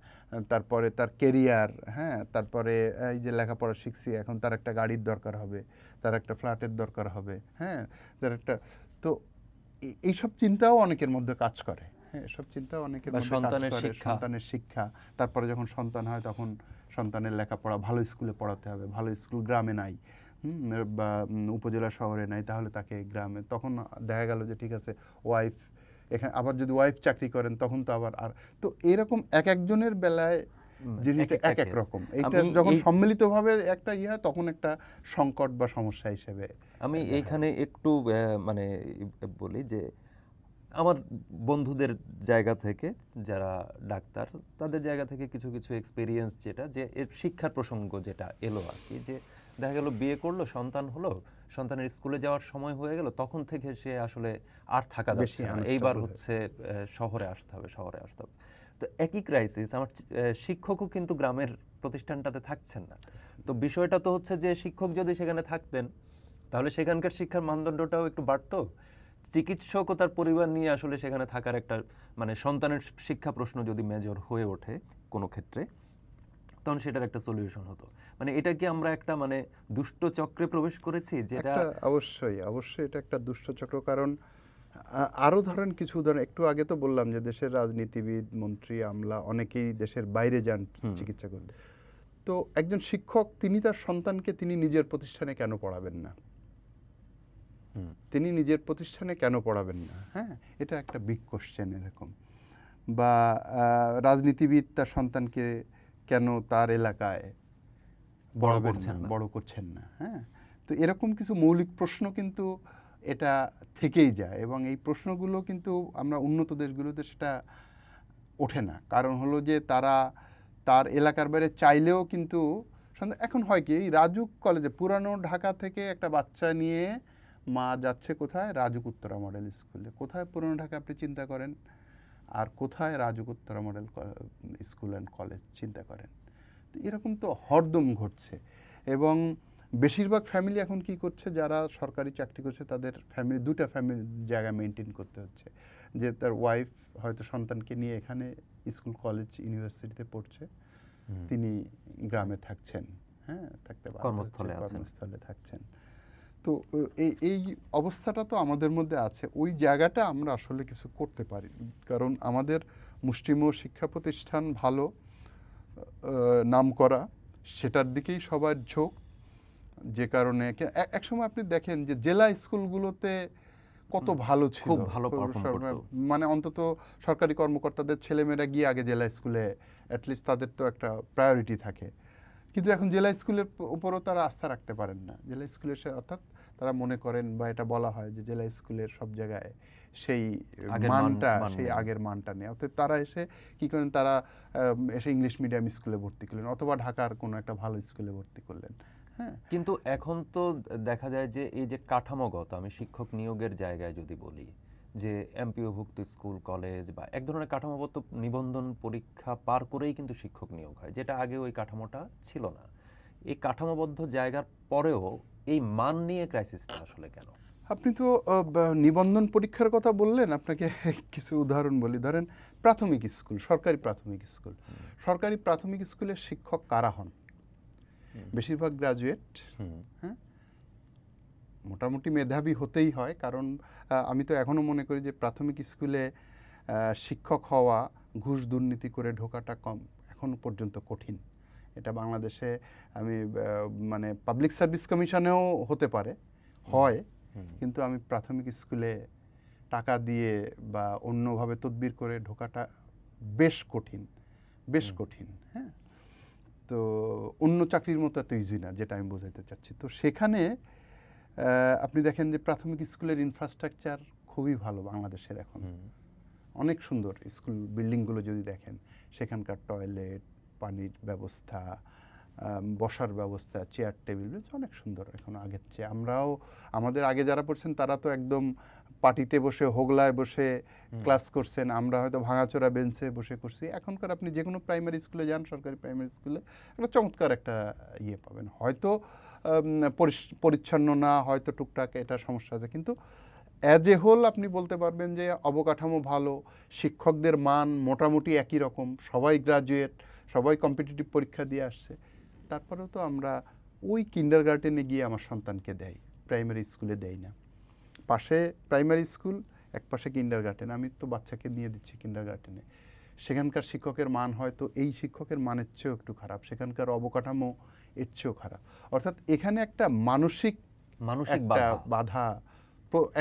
তারপরে তার কেরিয়ার, হ্যাঁ, তারপরে এই যে লেখাপড়া শিখছি এখন তার একটা গাড়ির দরকার হবে, তার একটা ফ্ল্যাটের দরকার হবে, হ্যাঁ, তার একটা, তো এইসব চিন্তাও অনেকের মধ্যে কাজ করে, হ্যাঁ, এসব চিন্তাও অনেকের বা মধ্যে কাজ সন্তানের করে, শিক্ষা। সন্তানের শিক্ষা, তারপরে যখন সন্তান হয় তখন সন্তানের লেখাপড়া ভালো স্কুলে পড়াতে হবে, ভালো স্কুল গ্রামে নাই, বা উপজেলা শহরে নাই, তাহলে তাকে গ্রামে, তখন দেখা গেল যে ঠিক আছে ওয়াইফ এখানে, আবার যদি ওয়াইফ চাকরি করেন তখন তো আবার আর, তো এরকম এক একজনের বেলায় জিনিসটা এক এক case। রকম, এইটা আমি যখন এই সম্মিলিতভাবে একটা হয় তখন একটা সংকট বা সমস্যা হিসেবে আমি দেখা এইখানে একটু মানে বলি যে আমার বন্ধুদের জায়গা থেকে যারা ডাক্তার, তাদের জায়গা থেকে কিছু কিছু এক্সপিরিয়েন্স, যেটা যে এর শিক্ষার প্রসঙ্গ যেটা এলো আর কি, যে দেখা গেল বিয়ে করলো, সন্তান হলো, সন্তানের স্কুলে যাওয়ার সময় হয়ে গেল, তখন থেকে সে আসলে আর থাকা বেশি যাচ্ছে না, unstable এইবার হয়ে হচ্ছে শহরে আসতে হবে, শহরে আসতে হবে। তো একই ক্রাইসিস আমার শিক্ষকও কিন্তু গ্রামের প্রতিষ্ঠানটাতে থাকছেন না। তো বিষয়টা তো হচ্ছে যে শিক্ষক যদি সেখানে থাকতেন তাহলে সেখানকার শিক্ষার মানদণ্ডটাও একটু বাড়তো। চিকিৎসক ও তার পরিবার নিয়ে আসলে সেখানে থাকার একটা, মানে সন্তানের শিক্ষা প্রশ্ন যদি মেজর হয়ে ওঠে কোনো ক্ষেত্রে, তখন সেটার একটা সলিউশন হতো। মানে এটা কি আমরা একটা মানে দুষ্ট চক্রে প্রবেশ করেছি, যেটা একটা, অবশ্যই অবশ্যই এটা একটা দুষ্টচক্র, কারণ আরো ধরেন কিছু উদাহরণ, একটু আগে তো বললাম যে দেশের রাজনীতিবিদ, মন্ত্রী, আমলা অনেকেই দেশের বাইরে যান চিকিৎসা করতে, তো একজন শিক্ষক তিনি তার সন্তানকে তিনি নিজের প্রতিষ্ঠানে কেন পড়াবেন না, তিনি নিজের প্রতিষ্ঠানে কেন পড়াবেন না, হ্যাঁ, এটা একটা বিগ কোশ্চেন এরকম, বা রাজনীতিবিদ তার সন্তানকে কেন তার এলাকায় বড় পড়াবেন করছেন না। বড় করছেন না, হ্যাঁ, তো এরকম কিছু মৌলিক প্রশ্ন কিন্তু এটা থেকেই যায়, এবং এই প্রশ্নগুলো কিন্তু আমরা উন্নত দেশগুলোতে সেটা ওঠে না, কারণ হলো যে তারা তার এলাকার বাইরে চাইলেও কিন্তু, এখন হয় কি, এই রাজুক কলেজে পুরানো ঢাকা থেকে একটা বাচ্চা নিয়ে মা যাচ্ছে কোথায়, রাজুক উত্তরা মডেল স্কুলে, কোথায় পুরানো ঢাকা আপনি চিন্তা করেন, আর কোথায় RAJUK Uttara model school and college চিন্তা করেন, তো এরকম তো হরদম ঘটছে। এবং বেশিরভাগ ফ্যামিলি এখন কি করছে, যারা সরকারি চাকরি করছে তাদের ফ্যামিলি, দুটা ফ্যামিলি জায়গা মেনটেন করতে হচ্ছে, যে তার ওয়াইফ হয়তো সন্তানকে নিয়ে এখানে স্কুল, কলেজ, ইউনিভার্সিটিতে পড়ছে, তিনি গ্রামে থাকছেন, হ্যাঁ, থাকতে বাধ্য হচ্ছে, কর্মস্থলে থাকছেন। তো এই অবস্থাটা তো আমাদের মধ্যে আছে, ওই জায়গাটা আমরা আসলে কিছু করতে পারি, কারণ আমাদের মুষ্টিমেয় শিক্ষা প্রতিষ্ঠান ভালো, নাম করা, সেটার দিকেই সবার ঝোঁক, যে কারণে একসময় আপনি দেখেন যে জেলা স্কুলগুলোতে কত ভালো ছিল, খুব ভালো পারফর্ম করতো। মানে অন্তত সরকারি কর্মকর্তাদের ছেলেমেয়েরা গিয়ে আগে জেলা স্কুলে অ্যাটলিস্ট তাদের তো একটা প্রায়োরিটি থাকে, কিন্তু এখন জেলা স্কুলের উপরও তারা আস্থা রাখতে পারেন না, জেলা স্কুলের অর্থাৎ তারা মনে করেন, বা এটা বলা হয় যে জেলা স্কুলের সব জায়গায় সেই মানটা, সেই আগের মানটা নেই, অর্থাৎ তারা এসে কি করেন, তারা এসে ইংলিশ মিডিয়াম স্কুলে ভর্তি করলেন, অথবা ঢাকার কোনো একটা ভালো স্কুলে ভর্তি করলেন, হ্যাঁ। কিন্তু এখন তো দেখা যায় যে এই যে কাঠামোগত, আমি শিক্ষক নিয়োগের জায়গায় যদি বলি যে এমপিওভুক্ত স্কুল, কলেজ বা এক ধরনের কাঠামোগত নিবন্ধন পরীক্ষা পার করেই কিন্তু শিক্ষক নিয়োগ হয়, যেটা আগে ওই কাঠামোটা ছিল না। এই কাঠামোবদ্ধ জায়গার পরেও এই মান নিয়ে ক্রাইসিসটা আসলে কেন? আপনি তো নিবন্ধন পরীক্ষার কথা বললেন, আপনাকে কিছু উদাহরণ বলি, ধরেন প্রাথমিক স্কুল, সরকারি প্রাথমিক স্কুল, সরকারি প্রাথমিক স্কুলের শিক্ষক কারা হন, বেশিরভাগ গ্রাজুয়েট, হ্যাঁ, মোটামুটি মেধাবী হতেই হয়, কারণ আমি তো এখনও মনে করি যে প্রাথমিক স্কুলে শিক্ষক হওয়া, ঘুষ দুর্নীতি করে ঢোকাটা এখনও পর্যন্ত কঠিন, এটা বাংলাদেশে আমি মানে পাবলিক সার্ভিস কমিশনেও হতে পারে, হয়, কিন্তু আমি প্রাথমিক স্কুলে টাকা দিয়ে বা অন্যভাবে তদবির করে ঢোকাটা বেশ কঠিন, বেশ কঠিন, হ্যাঁ, তো অন্য চাকরির মতো এত ইজি না, যেটা আমি বোঝাতে চাচ্ছি। তো সেখানে আপনি দেখেন যে প্রাথমিক স্কুলের ইনফ্রাস্ট্রাকচার খুবই ভালো বাংলাদেশের এখন, অনেক সুন্দর স্কুল বিল্ডিংগুলো যদি দেখেন, সেখানকার টয়লেট, পানির ব্যবস্থা, বসার ব্যবস্থা, চেয়ার টেবিল অনেক সুন্দর এখন আগের চেয়ে। আমরাও আমাদের আগে যারা পড়ছেন তারা তো একদম পাটিতে বসে হোগলায় বসে ক্লাস করছেন, আমরা হয়তো ভাঙাচোরা বেঞ্চে বসে করছি। এখনকার আপনি যে কোনো প্রাইমারি স্কুলে যান, সরকারি প্রাইমারি স্কুলে একটা চমৎকার একটা ইয়ে পাবেন। হয়তো পরিচ্ছন্ন না, হয়তো টুকটাক এটা সমস্যা আছে, কিন্তু অ্যাজ এ হোল আপনি বলতে পারবেন যে অবকাঠামো ভালো, শিক্ষকদের মান মোটামুটি একই রকম, সবাই গ্রাজুয়েট, সবাই কম্পিটিটিভ পরীক্ষা দিয়ে আসছে। তারপরেও তো আমরা ওই কিন্ডারগার্টেনে গিয়ে আমার সন্তানকে দেয়, প্রাইমারি স্কুলে দেই না। পাশে প্রাইমারি স্কুল, এক পাশে কিন্ডারগার্টেন, আমি তো বাচ্চাকে নিয়ে দিচ্ছি কিন্ডারগার্টেনে। সেখানকার শিক্ষকের মান হয়তো এই শিক্ষকের মানের চেয়েও একটু খারাপ, সেখানকার অবকাঠামো এর চেয়েও খারাপ। অর্থাৎ এখানে একটা মানসিক একটা বাধা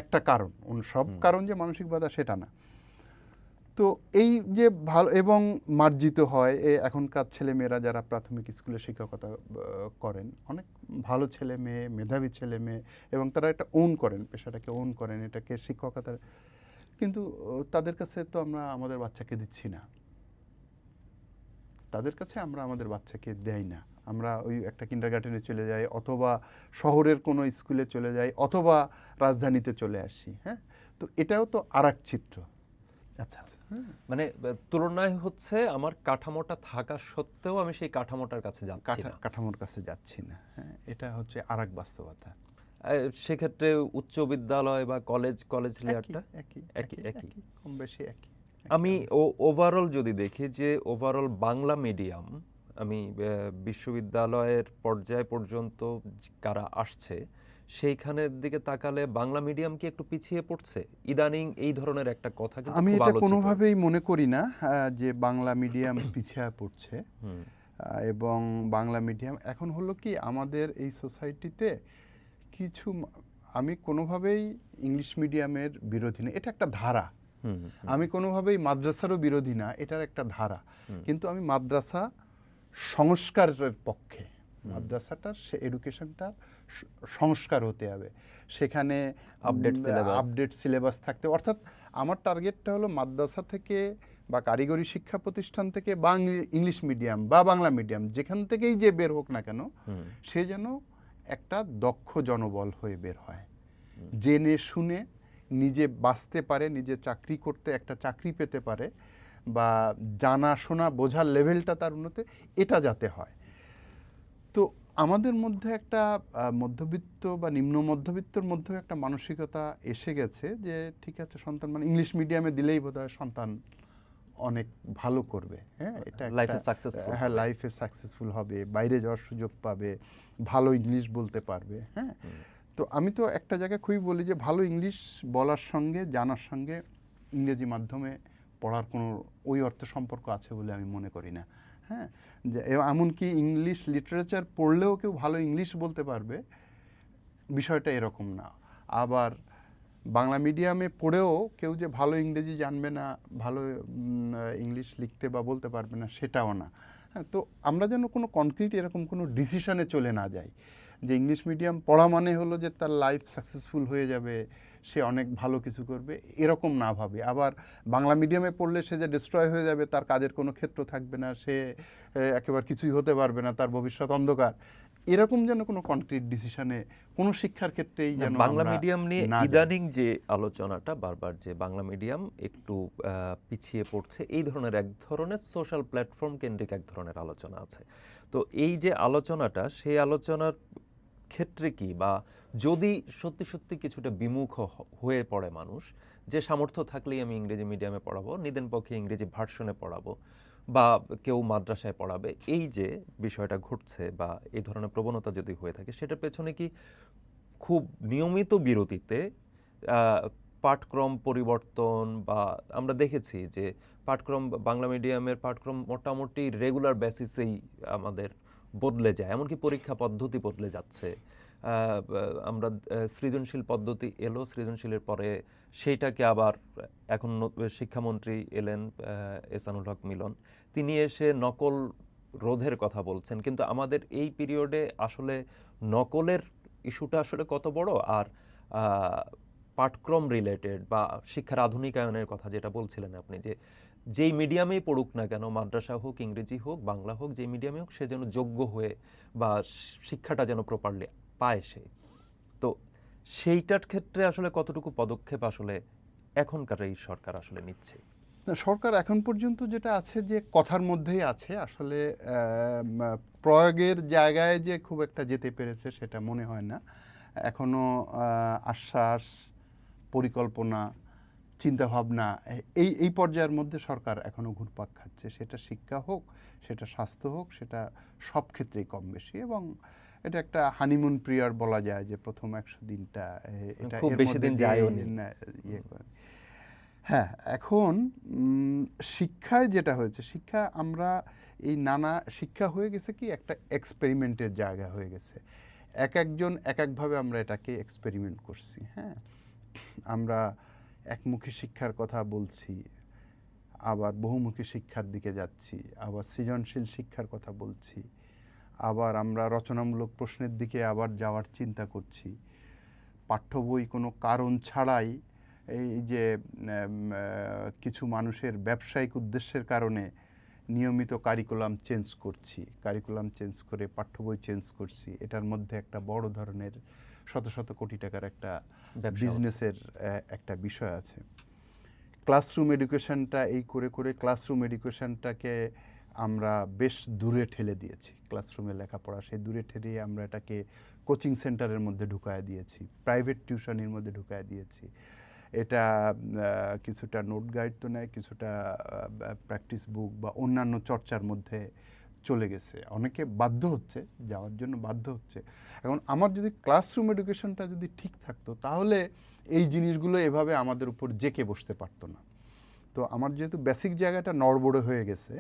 একটা কারণ, সব কারণ যে মানসিক বাধা সেটা না। তো এই যে ভালো এবং মার্জিত হয়, এখনকার ছেলে মেয়েরা যারা প্রাথমিক স্কুলে শিক্ষকতা করেন, অনেক ভালো ছেলে মেয়ে, মেধাবী ছেলে মেয়ে, এবং তারা এটা ওন করেন, পেশাটাকে ওন করেন, এটাকে শিক্ষকতার। কিন্তু তাদের কাছে তো আমরা আমাদের বাচ্চাকে দিচ্ছি না, তাদের কাছে আমরা আমাদের বাচ্চাকে দেই না। আমরা ওই একটা কিন্ডারগার্টেনে চলে যাই, অথবা শহরের কোনো স্কুলে চলে যাই, অথবা রাজধানীতে চলে আসি। হ্যাঁ, তো এটাও তো আর এক চিত্র। আচ্ছা, মানে তুলনায় হচ্ছে আমার কাঠামোটা থাকা সত্ত্বেও আমি সেই কাঠামোটার কাছে যাচ্ছি না, কাঠামোর কাছে যাচ্ছি না। হ্যাঁ, এটা হচ্ছে আর এক বাস্তবতা। সেক্ষেত্রে উচ্চ বিদ্যালয় বা কলেজ লেয়ারটা একই কম বেশি একই। আমি ওভারঅল যদি দেখি যে ওভারঅল বাংলা মিডিয়াম, আমি বিশ্ববিদ্যালয়ের পর্যায় পর্যন্ত কারা আসছে সেইখানের দিকে তাকালে বাংলা মিডিয়াম কি একটু পিছিয়ে পড়ছে ইদানিং? এই ধরনের একটা কথা কিন্তু আমি এটা কোনোভাবেই মনে করি না যে বাংলা মিডিয়াম পিছিয়ে পড়ছে। এবং বাংলা মিডিয়াম এখন হলো কি, আমাদের এই সোসাইটিতে কিছু, আমি কোনোভাবেই ইংলিশ মিডিয়ামের বিরোধী না, এটা একটা ধারা। আমি কোনোভাবেই মাদ্রাসারও বিরোধী না, এটার একটা ধারা। কিন্তু আমি মাদ্রাসা সংস্কারের পক্ষে, মাদ্রাসাটার এডুকেশনটা সংস্কার হতে হবে, সেখানে আপডেট সিলেবাস থাকতে। অর্থাৎ আমার টার্গেটটা হলো মাদ্রাসা থেকে বা কারিগরি শিক্ষা প্রতিষ্ঠান থেকে বা ইংলিশ মিডিয়াম বা বাংলা মিডিয়াম, যেখান থেকেই যে বের হোক না কেন, সে যেন একটা দক্ষ জনবল হয়ে বের হয়, জেনে শুনে নিজে বাঁচতে পারে, নিজে চাকরি করতে, একটা চাকরি পেতে পারে, বা জানাশোনা বোঝার লেভেলটা তার উন্নতি, এটা যাতে হয়। তো আমাদের মধ্যে একটা মধ্যবিত্ত বা নিম্ন মধ্যবিত্তর মধ্যে একটা মানসিকতা এসে গেছে যে ঠিক আছে, সন্তান মানে ইংলিশ মিডিয়ামে দিলেই বোধহয় সন্তান অনেক ভালো করবে। হ্যাঁ, এটা লাইফে সাকসেসফুল হবে, বাইরে যাওয়ার সুযোগ পাবে, ভালো ইংলিশ বলতে পারবে। হ্যাঁ, তো আমি তো একটা জায়গায় খুবই বলি যে ভালো ইংলিশ বলার সঙ্গে জানার সঙ্গে ইংরেজি মাধ্যমে পড়ার কোনো ওই অর্থে সম্পর্ক আছে বলে আমি মনে করি না। হ্যাঁ, যে এমনকি ইংলিশ লিটারেচার পড়লেও কেউ ভালো ইংলিশ বলতে পারবে, বিষয়টা এরকম না। আবার বাংলা মিডিয়ামে পড়েও কেউ যে ভালো ইংরেজি জানবে না, ভালো ইংলিশ লিখতে বা বলতে পারবে না, সেটাও না। হ্যাঁ, তো আমরা যেন কোনো কনক্রিট এরকম কোনো ডিসিশনে চলে না যাই যে ইংলিশ মিডিয়াম পড়া মানে হলো যে তার লাইফ সাকসেসফুল হয়ে যাবে, সে অনেক ভালো কিছু করবে, এরকম না ভাবে। আবার বাংলা মিডিয়ামে পড়লে সে যে ডিস্ট্রয় হয়ে যাবে, তার কাজের কোনো ক্ষেত্র থাকবে না, সে একেবারে কিছুই হতে পারবে না, তার ভবিষ্যৎ অন্ধকার, এরকম যেন কোনো কনক্রিট ডিসিশনে কোনো শিক্ষার ক্ষেত্রেই যেন বাংলা মিডিয়াম নিয়ে ইদানিং যে আলোচনাটা বারবার, যে বাংলা মিডিয়াম একটু পিছিয়ে পড়ছে, এই ধরনের এক ধরনের সোশ্যাল প্ল্যাটফর্ম কেন্দ্রিক এক ধরনের আলোচনা আছে। তো এই যে আলোচনাটা, সেই আলোচনার ক্ষেত্রে কি, বা যদি সত্যি সত্যি কিছুটা বিমুখ হয়ে পড়ে মানুষ, যে সামর্থ্য থাকলেই আমি ইংরেজি মিডিয়ামে পড়াবো, নিদেন পক্ষে ইংরেজি ভার্সনে পড়াবো, বা কেউ মাদ্রাসায় পড়াবে, এই যে বিষয়টা ঘটছে বা এই ধরনের প্রবণতা যদি হয়ে থাকে, সেটার পেছনে কি খুব নিয়মিত বিরতিতে পাঠক্রম পরিবর্তন, বা আমরা দেখেছি যে পাঠক্রম, বাংলা মিডিয়ামের পাঠক্রম মোটামুটি রেগুলার বেসিসেই আমাদের বদলে যায়, এমনকি পরীক্ষা পদ্ধতি বদলে যাচ্ছে। আমরা সৃজনশীল পদ্ধতি এলো, সৃজনশীলের পরে সেইটাকে আবার এখন শিক্ষামন্ত্রী এলেন এহসানুল হক মিলন, তিনি এসে নকল রোধের কথা বলছেন। কিন্তু আমাদের এই পিরিয়ডে আসলে নকলের ইস্যুটা আসলে কত বড়, আর পাঠক্রম রিলেটেড বা শিক্ষার আধুনিকায়নের কথা যেটা বলছিলেন আপনি, যে যেই মিডিয়ামেই পড়ুক না কেন, মাদ্রাসা হোক, ইংরেজি হোক, বাংলা হোক, যেই মিডিয়ামে হোক, সে যেন যোগ্য হয়ে বা শিক্ষাটা যেন প্রপারলি পায় সে। তো সেইটার ক্ষেত্রে আসলে কতটুকু পদক্ষেপ আসলে এখনকার এই সরকার আসলে নিচ্ছে? না, সরকার এখন পর্যন্ত যেটা আছে যে কথার মধ্যেই আছে, আসলে প্রয়োগের জায়গায় যে খুব একটা যেতে পেরেছে সেটা মনে হয় না। এখনো আশ্বাস, পরিকল্পনা, চিন্তাভাবনা এই এই পর্যায়ের মধ্যে সরকার এখনো ঘুরপাক খাচ্ছে। সেটা শিক্ষা হোক, সেটা স্বাস্থ্য হোক, সেটা সব ক্ষেত্রেই কম বেশি। এবং এটা একটা হানিমুন পিরিয়ড বলা যায়, যে প্রথম 100 দিনটা এটা খুব এর বেশি মধ্যে দিন দিয়ে যায়ও নি। ইয়ে করে। হ্যাঁ, এখন শিক্ষায় যেটা হয়েছে, শিক্ষা আমরা এই নানা শিক্ষা হয়ে গেছে কি একটা এক্সপেরিমেন্টের জায়গা হয়ে গেছে। একজন এক একভাবে আমরা এটাকে এক্সপেরিমেন্ট করছি। হ্যাঁ, আমরা একমুখী শিক্ষার কথা বলছি, আবার বহুমুখী শিক্ষার দিকে যাচ্ছি, আবার সৃজনশীল শিক্ষার কথা বলছি, আবার আমরা রচনামূলক প্রশ্নের দিকে আবার যাওয়ার চিন্তা করছি। পাঠ্য বই কোনো কারণ ছাড়াই এই যে কিছু মানুষের ব্যবসায়িক উদ্দেশ্যের কারণে নিয়মিত কারিকুলাম চেঞ্জ করছি, কারিকুলাম চেঞ্জ করে পাঠ্য বই চেঞ্জ করছি। এটার মধ্যে একটা বড় ধরনের শত শত কোটি টাকার একটা বিজনেসের একটা বিষয় আছে। ক্লাসরুম এডুকেশনটা এই করে করে ক্লাসরুম এডুকেশনটাকে আমরা বেশ দূরে ঠেলে দিয়েছি। ক্লাসরুমে লেখাপড়া সেই দূরে ঠেলে আমরা এটাকে কোচিং সেন্টারের মধ্যে ঢুকায় দিয়েছি, প্রাইভেট টিউশনির মধ্যে ঢুকায় দিয়েছি। এটা কিছুটা নোট গাইড তো নেয়, কিছুটা প্র্যাকটিস বুক বা অন্যান্য চর্চার মধ্যে চলে গেছে। অনেকে বাধ্য হচ্ছে, যাওয়ার জন্য বাধ্য হচ্ছে। এখন আমার যদি ক্লাসরুম এডুকেশনটা যদি ঠিক থাকতো, তাহলে এই জিনিসগুলো এভাবে আমাদের উপর জেঁকে বসতে পারতো না। তো আমার যেহেতু বেসিক জায়গাটা নড়বড়ে হয়ে গেছে,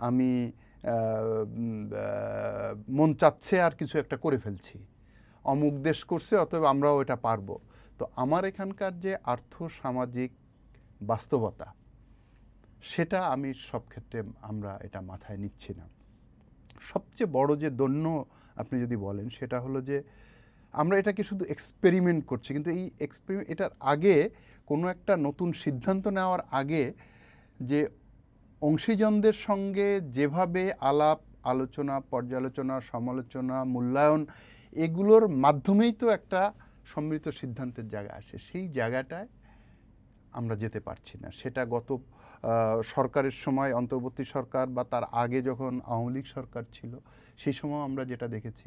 আমি মন চাচ্ছে আর কিছু একটা করে ফেলছি, অমুক দেশ করছে অতএব আমরাও এটা পারবো। তো আমার এখানকার যে আর্থ সামাজিক বাস্তবতা, সেটা আমি সব ক্ষেত্রে আমরা এটা মাথায় নিচ্ছি না। সবচেয়ে বড় যে দন্য আপনি যদি বলেন, সেটা হলো যে আমরা এটাকে শুধু এক্সপেরিমেন্ট করছি, কিন্তু এই এটার আগে কোনো একটা নতুন সিদ্ধান্ত নেওয়ার আগে যে অংশীজনদের সঙ্গে যেভাবে আলাপ আলোচনা, পর্যালোচনা, সমালোচনা, মূল্যায়ন, এগুলোর মাধ্যমেই তো একটা সম্মিলিত সিদ্ধান্তের জায়গা আসে। সেই জায়গাটায় আমরা যেতে পারছি না। সেটা গত সরকারের সময়, অন্তর্বর্তী সরকার বা তার আগে যখন আওয়ামী লীগ সরকার ছিল, সেই সময় আমরা যেটা দেখেছি,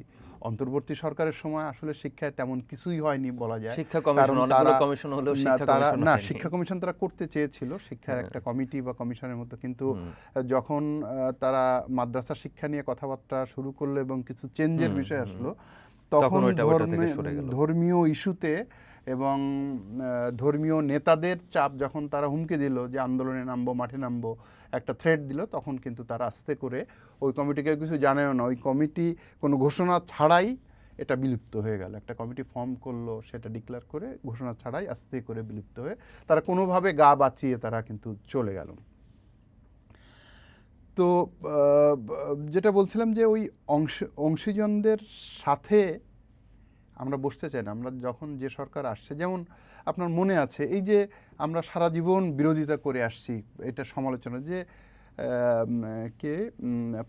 অন্তর্বর্তী সরকারের সময় আসলে শিক্ষায় তেমন কিছুই হয়নি বলা যায়। শিক্ষা কমিশন, অনেকগুলো কমিশন হলেও শিক্ষা কমিশন হয়নি। শিক্ষা কমিশন তারা করতে চেয়েছিল, শিক্ষার একটা কমিটি বা কমিশনের মতো, কিন্তু যখন তারা মাদ্রাসা শিক্ষা নিয়ে কথাবার্তা শুরু করলো এবং কিছু চেঞ্জের বিষয় আসলো, তখন ধর্মীয় ইস্যুতে এবং ধর্মীয় নেতাদের চাপ, যখন তারা হুমকি দিল যে আন্দোলনে নামবো, মাঠে নামবো, একটা থ্রেট দিল, তখন কিন্তু তারা আস্তে করে ওই কমিটিকে কিছু জানেও না, ওই কমিটি কোনো ঘোষণা ছাড়াই এটা বিলুপ্ত হয়ে গেল। একটা কমিটি ফর্ম করলো, সেটা ডিক্লেয়ার করে ঘোষণা ছাড়াই আস্তে করে বিলুপ্ত হয়ে তারা কোনোভাবে গা বাঁচিয়ে তারা কিন্তু চলে গেল। তো যেটা বলছিলাম যে ওই অংশীজনদের সাথে আমরা বসতে চাই না। আমরা যখন যে সরকার আসছে, যেমন আপনার মনে আছে, এই যে আমরা সারা জীবন বিরোধিতা করে আসছি, এটা সমালোচনা যে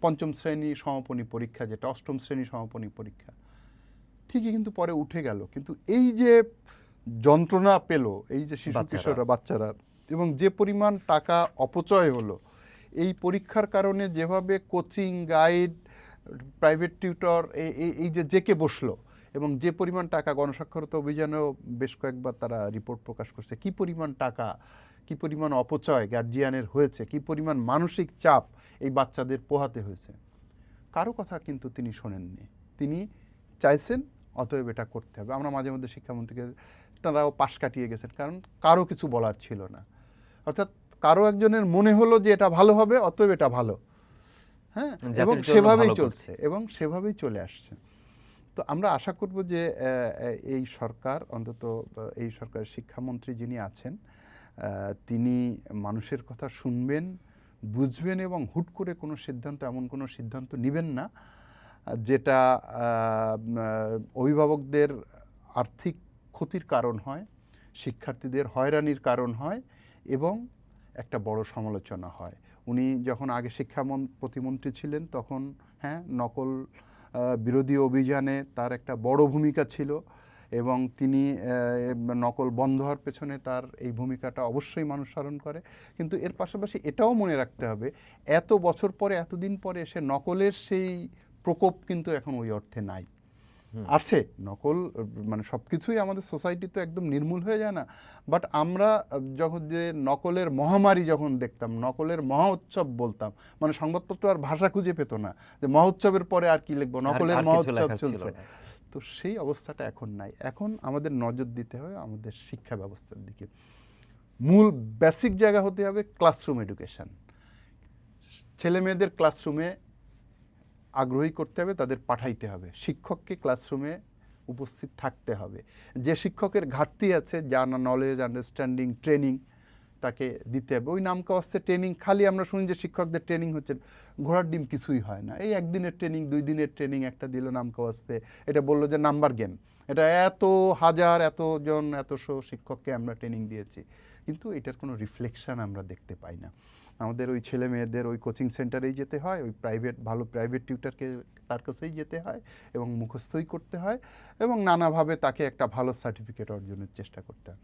পঞ্চম শ্রেণী সমাপনী পরীক্ষা, যেটা অষ্টম শ্রেণী সমাপনী পরীক্ষা, ঠিকই কিন্তু পরে উঠে গেল, কিন্তু এই যে যন্ত্রণা পেল এই যে শিশু কিশোররা, বাচ্চারা, এবং যে পরিমাণ টাকা অপচয় হলো এই পরীক্ষার কারণে, যেভাবে কোচিং, গাইড, প্রাইভেট টিউটর এই যে জেকে বসলো, এবং যে পরিমাণ টাকা, গণস্বাক্ষরতা অভিযানেও বেশ কয়েকবার তারা রিপোর্ট প্রকাশ করছে, কি পরিমাণ টাকা, কি পরিমাণ অপচয় গার্জিয়ানের হয়েছে, কি পরিমাণ মানসিক চাপ এই বাচ্চাদের পোহাতে হয়েছে। কারো কথা কিন্তু তিনি শোনেননি। তিনি চাইছেন অতএব এটা করতে হবে। আমরা মাঝে মধ্যে শিক্ষামন্ত্রীকে, তারাও পাশ কাটিয়ে গেছেন, কারণ কারো কিছু বলার ছিল না। অর্থাৎ কারো একজনের মনে হলো যে এটা ভালো হবে, অতএব এটা ভালো, হ্যাঁ, এবং সেভাবেই চলছে এবং সেভাবেই চলে আসছে। তো আমরা আশা করব যে এই সরকার, অন্তত এই সরকারের শিক্ষামন্ত্রী যিনি আছেন, তিনি মানুষের কথা শুনবেন, বুঝবেন এবং হুট করে কোনো সিদ্ধান্ত, এমন কোনো সিদ্ধান্ত নেবেন না যেটা অভিভাবকদের আর্থিক ক্ষতির কারণ হয়, শিক্ষার্থীদের হয়রানির কারণ হয়, এবং একটা বড় সমালোচনা হয়। উনি যখন আগে প্রতিমন্ত্রী ছিলেন তখন নকল বিরোধী অভিযানে তার একটা বড় ভূমিকা ছিল এবং তিনি নকল বন্ধ হওয়ার পেছনে তার এই ভূমিকাটা অবশ্যই মানুষ স্মরণ করে। কিন্তু এর পাশাপাশি এটাও মনে রাখতে হবে, এত বছর পরে এতদিন পরে এসে নকলের সেই প্রকোপ কিন্তু এখন ওই অর্থে নাই। আছে নকল, মানে সব কিছুই আমাদের সোসাইটি তো একদম নির্মূল হয়ে যায় না, বাট আমরা যখন যে নকলের মহামারী যখন দেখতাম, নকলের মহা উৎসব বলতাম, মানে সংবাদপত্র আর ভাষা খুঁজে পেত না যে মহোৎসবের পরে আর কি লিখবো, নকলের মহোৎসব চলছে। তো সেই অবস্থাটা এখন নাই। এখন আমাদের নজর দিতে হবে আমাদের শিক্ষা ব্যবস্থার দিকে। মূল বেসিক জায়গা হতে হবে ক্লাসরুম এডুকেশন। ছেলে মেয়েদের ক্লাসরুমে আগ্রহী করতে হবে, তাদের পাঠাইতে হবে, শিক্ষককে ক্লাসরুমে উপস্থিত থাকতে হবে। যে শিক্ষকের ঘাটতি আছে, জানা, নলেজ, আন্ডারস্ট্যান্ডিং, ট্রেনিং তাকে দিতে হবে। ওই নামকাওয়াস্তে ট্রেনিং, খালি আমরা শুনি যে শিক্ষকদের ট্রেনিং হচ্ছে, ঘোড়ার ডিম কিছুই হয় না। এই একদিনের ট্রেনিং, 2 দিনের ট্রেনিং একটা দিল নামকাওয়াস্তে, এটা বললো যে নাম্বার গেম, এটা এত হাজার, এতজন, এতশো শিক্ষককে আমরা ট্রেনিং দিয়েছি, কিন্তু এটার কোনো রিফ্লেকশন আমরা দেখতে পাই না। আমাদের ওই ছেলে মেয়েদের ওই কোচিং সেন্টারেই যেতে হয়, ওই ভালো প্রাইভেট টিউটারকে তার কাছেই যেতে হয় এবং মুখস্থই করতে হয় এবং নানাভাবে তাকে একটা ভালো সার্টিফিকেট অর্জনের চেষ্টা করতে হয়।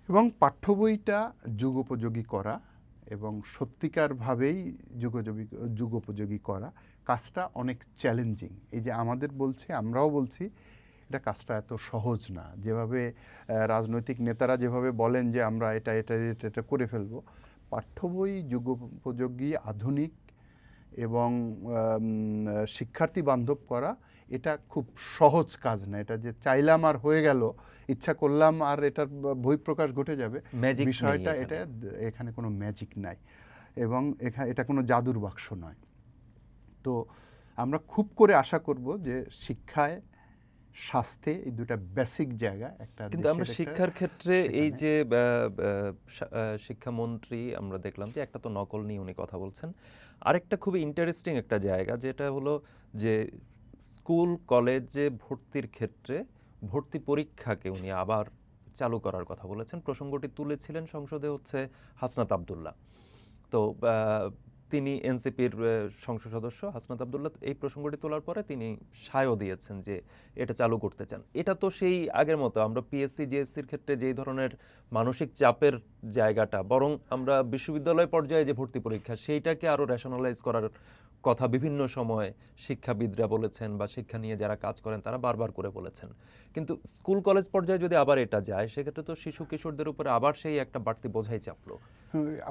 এবং পাঠ্য বইটা যুগোপযোগী করা এবং সত্যিকারভাবেই যুগোপযোগী করা কাজটা অনেক চ্যালেঞ্জিং। এই যে আমাদের বলছে, আমরাও বলছি, এটা কাজটা এত সহজ না। যেভাবে রাজনৈতিক নেতারা যেভাবে বলেন যে আমরা এটা এটা এটা এটা করে ফেলবো, পাঠ্য বই যুগোপযোগী, আধুনিক এবং শিক্ষার্থী বান্ধব করা এটা খুব সহজ কাজ না। এটা যে চাইলাম আর হয়ে গেল, ইচ্ছা করলাম আর এটার বহিঃপ্রকাশ ঘটে যাবে, বিষয়টা এটা এখানে কোনো ম্যাজিক নাই এবং এটা কোনো জাদুর বাক্স নয়। তো আমরা খুব করে আশা করব যে শিক্ষায়, স্বাস্থ্যে, এই দুটা বেসিক জায়গা একটা। কিন্তু আমরা শিক্ষার ক্ষেত্রে এই যে শিক্ষামন্ত্রী আমরা দেখলাম যে একটা তো নকল নিয়ে উনি কথা বলছেন, আরেকটা খুবই ইন্টারেস্টিং একটা জায়গা, যেটা হলো যে স্কুল কলেজে ভর্তির ক্ষেত্রে ভর্তি পরীক্ষাকে উনি আবার চালু করার কথা বলেছেন। প্রসঙ্গটি তুলেছিলেন সংসদে হচ্ছে হাসনাত আব্দুল্লাহ। তো তিনি এনসিপির সংসদ সদস্য হাসনাত আব্দুল্লাহ এই প্রসঙ্গটি তোলার পরে তিনি সায়ও দিয়েছেন যে এটা চালু করতে চান। এটা তো সেই আগের মতো আমরা পিএসসি জিএসসির ক্ষেত্রে যেই ধরনের মানসিক চাপের জায়গাটা, বরং আমরা বিশ্ববিদ্যালয় পর্যায়ে যে ভর্তি পরীক্ষা সেইটাকে আরও রেশনালাইজ করার কথা বিভিন্ন সময় শিক্ষাবিদরা বলেছেন বা শিক্ষা নিয়ে যারা কাজ করেন তারা বারবার করে বলেছেন। কিন্তু স্কুল কলেজ পর্যায়ে যদি আবার এটা যায়, সেক্ষেত্রে তো শিশু কিশোরদের উপরে আবার সেই একটা বাড়তি বোঝাই চাপলো।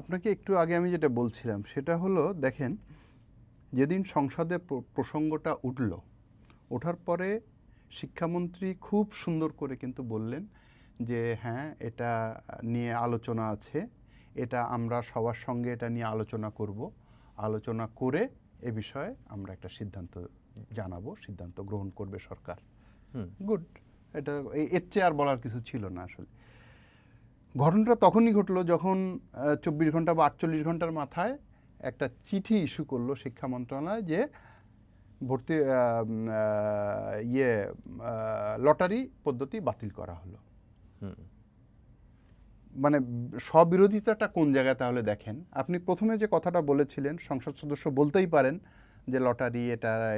আপনাকে একটু আগে আমি যেটা বলছিলাম সেটা হলো, দেখেন, যেদিন সংসদে প্রসঙ্গটা ওঠার পরে শিক্ষামন্ত্রী খুব সুন্দর করে কিন্তু বললেন যে হ্যাঁ, এটা নিয়ে আলোচনা আছে, এটা আমরা সবার সঙ্গে এটা নিয়ে আলোচনা করব, আলোচনা করে এ বিষয়ে আমরা একটা সিদ্ধান্ত জানাবো, সিদ্ধান্ত গ্রহণ করবে সরকার। গুড, এটা এর চেয়ে আর বলার কিছু ছিল না। আসলে ঘটনাটা তখনই ঘটলো যখন 24 ঘন্টা বা 48 ঘন্টার মাথায় একটা চিঠি ইস্যু করলো শিক্ষা মন্ত্রণালয় যে ভর্তি লটারি পদ্ধতি বাতিল করা হলো। মানে স্ববিরোধিতাটা কোন জায়গায় তাহলে দেখেন। আপনি প্রথমে যে কথাটা বলেছিলেন, সংসদ সদস্য বলতেই পারেন যে লটারি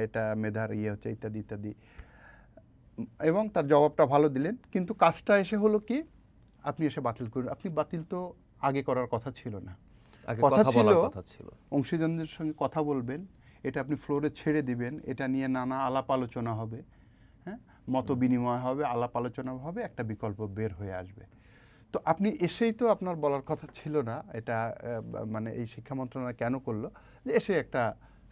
এটা মেধার হচ্ছে ইত্যাদি ইত্যাদি, এবং তার জবাবটা ভালো দিলেন, কিন্তু কাজটা এসে হলো কি, আপনি এসে বাতিল করুন। আপনি বাতিল তো আগে করার কথা ছিল না। কথা ছিল অংশীদারদের সঙ্গে কথা বলবেন, এটা আপনি ফ্লোরে ছেড়ে দিবেন, এটা নিয়ে নানা আলাপ আলোচনা হবে, হ্যাঁ, মত বিনিময় হবে, আলাপ আলোচনা হবে, একটা বিকল্প বের হয়ে আসবে। তো আপনি এসেই তো আপনার বলার কথা ছিল না এটা, মানে এই শিক্ষা মন্ত্রণালয় কেন করলো যে এসে একটা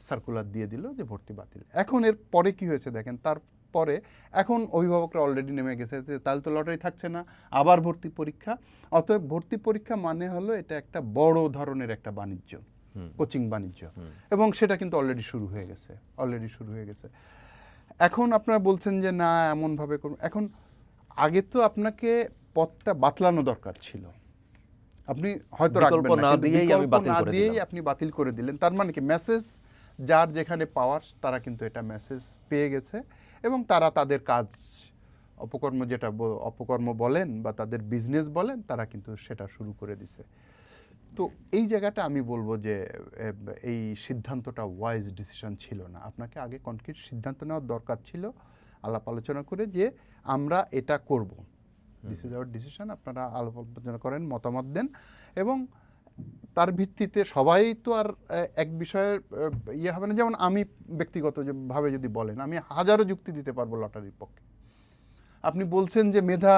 সার্কুলার দিয়ে দিল যে ভর্তি বাতিল। এখন এর পরে কি হয়েছে দেখেন, তারপরে এখন অভিভাবকরা অলরেডি নেমে গেছে, তাহলে তো লটারি থাকছে না, আবার ভর্তি পরীক্ষা। অতএব ভর্তি পরীক্ষা মানে হলো এটা একটা বড় ধরনের একটা বাণিজ্য, কোচিং বাণিজ্য, এবং সেটা কিন্তু অলরেডি শুরু হয়ে গেছে। এখন আপনারা বলছেন যে না এমনভাবে করুন। এখন আগে তো আপনাকে পথটা বাতলানো দরকার ছিল, আপনি হয়তো রাখবেন না, বিকল্প না দিয়েই আপনি বাতিল করে দিলেন। তার মানে কি, মেসেজ যার যেখানে পাওয়ার তারা কিন্তু এটা মেসেজ পেয়ে গেছে এবং তারা তাদের কাজ, অপকর্ম বলেন বা তাদের বিজনেস বলেন, তারা কিন্তু সেটা শুরু করে দিছে। তো এই জায়গাটা আমি বলবো যে এই সিদ্ধান্তটা ওয়াইজ ডিসিশন ছিল না। আপনাকে আগে কনক্রিট সিদ্ধান্ত নেওয়ার দরকার ছিল, আলাপ আলোচনা করে যে আমরা এটা করব, দিস ইজ আওয়ার ডিসিশন। আপনারা আলাপ আলোচনা করেন, মতামত দেন, এবং তার ভিত্তিতে সবাই তো আর এক বিষয়ের ইয়ে হবে না। যেমন আমি ব্যক্তিগত ভাবে যদি বলেন, আমি হাজারো যুক্তি দিতে পারবো লটারির পক্ষে। আপনি বলছেন যে মেধা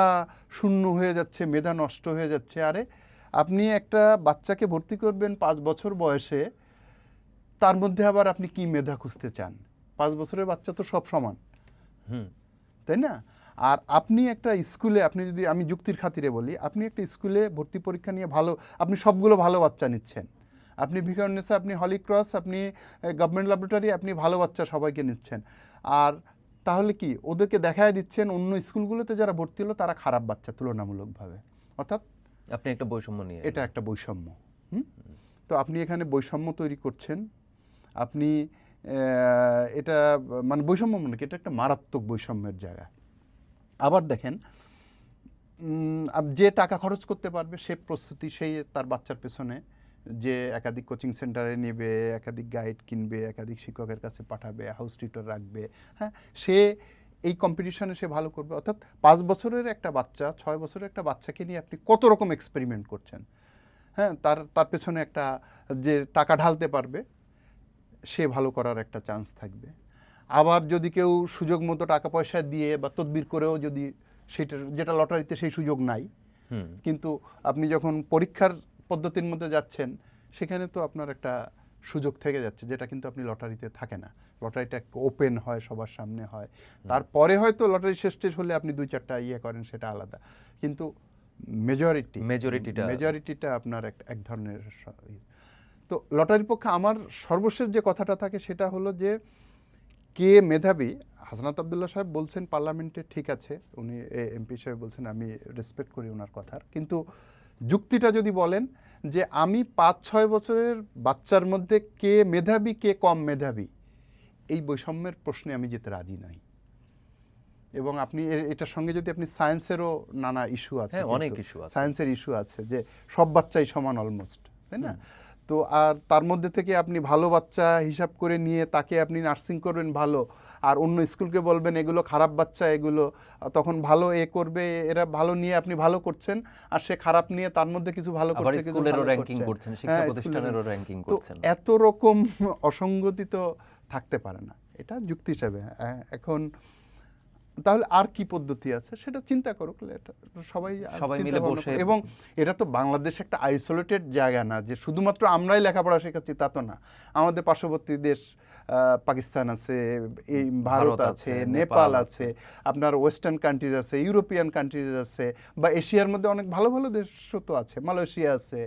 শূন্য হয়ে যাচ্ছে, মেধা নষ্ট হয়ে যাচ্ছে। আরে আপনি একটা বাচ্চাকে ভর্তি করবেন 5 বছর বয়সে, তার মধ্যে আবার আপনি কি মেধা খুঁজতে চান? 5 বছরের বাচ্চা তো সব সমান, তাই না? আর আপনি একটা স্কুলে, আপনি যদি, আমি যুক্তির খাতিরে বলি, আপনি একটা স্কুলে ভর্তি পরীক্ষা নিয়ে ভালো, আপনি সবগুলো ভালো বাচ্চা নিচ্ছেন, আপনি ভিকারুন্নেসা, আপনি হলি ক্রস, আপনি গভর্নমেন্ট ল্যাবরেটরি, আপনি ভালো বাচ্চা সবাইকে নিচ্ছেন। আর তাহলে কি ওদেরকে দেখায় দিচ্ছেন অন্য স্কুলগুলোতে যারা ভর্তি হলো তারা খারাপ বাচ্চা তুলনামূলকভাবে? অর্থাৎ আপনি একটা বৈষম্য নিয়ে এটা একটা বৈষম্য। তো আপনি এখানে বৈষম্য তৈরি করছেন। আপনি এটা মানে বৈষম্য মানে কি, এটা একটা মারাত্মক বৈষম্যের জায়গা। আবার দেখেন, যে টাকা খরচ করতে পারবে সে প্রস্তুতি, সেই তার বাচ্চার পেছনে যে একাধিক কোচিং সেন্টারে নেবে, একাধিক গাইড কিনবে, একাধিক শিক্ষকের কাছে পাঠাবে, হাউস টিউটর রাখবে, হ্যাঁ, সে এই কম্পিটিশনে সে ভালো করবে। অর্থাৎ 5 বছরের একটা বাচ্চা, 6 বছরের একটা বাচ্চাকে নিয়ে আপনি কত রকম এক্সপেরিমেন্ট করছেন, হ্যাঁ, তার পেছনে একটা যে টাকা ঢালতে পারবে সে ভালো করার একটা চান্স থাকবে। আবার যদি কেউ সুযোগ মতো টাকা পয়সা দিয়ে বা তদবির করেও যদি সেটা, যেটা লটারিতে সেই সুযোগ নাই, কিন্তু আপনি যখন পরীক্ষার পদ্ধতির মধ্যে যাচ্ছেন সেখানে তো আপনার একটা সুযোগ থেকে যাচ্ছে, যেটা কিন্তু আপনি লটারিতে থাকে না। লটারিটা ওপেন হয়, সবার সামনে হয়, তারপরে হয়তো লটারি শেষ হলে আপনি 2-4টা ইয়ে করেন, সেটা আলাদা। কিন্তু মেজরিটিটা আপনার এক ধরনের। তো লটারির পক্ষে আমার সর্বশেষ যে কথাটা থাকে সেটা হলো যে কে মেধাবী। হাসনাত আবদুল্লাহ সাহেব বলছেন পার্লামেন্টে, ঠিক আছে, উনি এমপি সাহেব বলছেন, আমি রেসপেক্ট করি ওনার কথার, কিন্তু যুক্তিটা যদি বলেন যে আমি 5-6 বছরের বাচ্চার মধ্যে কে মেধাবী কে কম মেধাবী, এই বৈষম্যের প্রশ্নে আমি যেতে রাজি নই। এবং আপনি এটার সঙ্গে যদি আপনি সায়েন্সেরও নানা ইস্যু আছে, অনেক ইস্যু আছে, সায়েন্সের ইস্যু আছে যে সব বাচ্চাই সমান অলমোস্ট, তাই না? তো আর তার মধ্যে থেকে আপনি ভালো বাচ্চা হিসাব করে নিয়ে তাকে আপনি নার্সিং করবেন ভালো, আর অন্য স্কুলকে বলবেন এগুলো খারাপ বাচ্চা, এগুলো তখন ভালো করবে, এরা ভালো নিয়ে আপনি ভালো করছেন, আর সে খারাপ নিয়ে তার মধ্যে কিছু ভালো করছে, কিছু ভালো র্যাঙ্কিং করছেন, শিক্ষা প্রতিষ্ঠানেরও র্যাঙ্কিং করছেন। এত রকম অসঙ্গতি তো থাকতে পারে না, এটা যুক্তি হিসাবে। এখন তাহলে আর কি পদ্ধতি আছে সেটা চিন্তা করুক, সবাই মিলে বসে। এবং এটা তো বাংলাদেশ একটা আইসোলেটেড জায়গা না যে শুধুমাত্র আমরাই লেখাপড়া শেখাচ্ছি, তা তো না। আমাদের পার্শ্ববর্তী দেশ পাকিস্তান আছে, এই ভারত আছে, নেপাল আছে, আপনার ওয়েস্টার্ন কান্ট্রিজ আছে, ইউরোপিয়ান কান্ট্রিজ আছে, বা এশিয়ার মধ্যে অনেক ভালো ভালো দেশও তো আছে, মালয়েশিয়া আছে,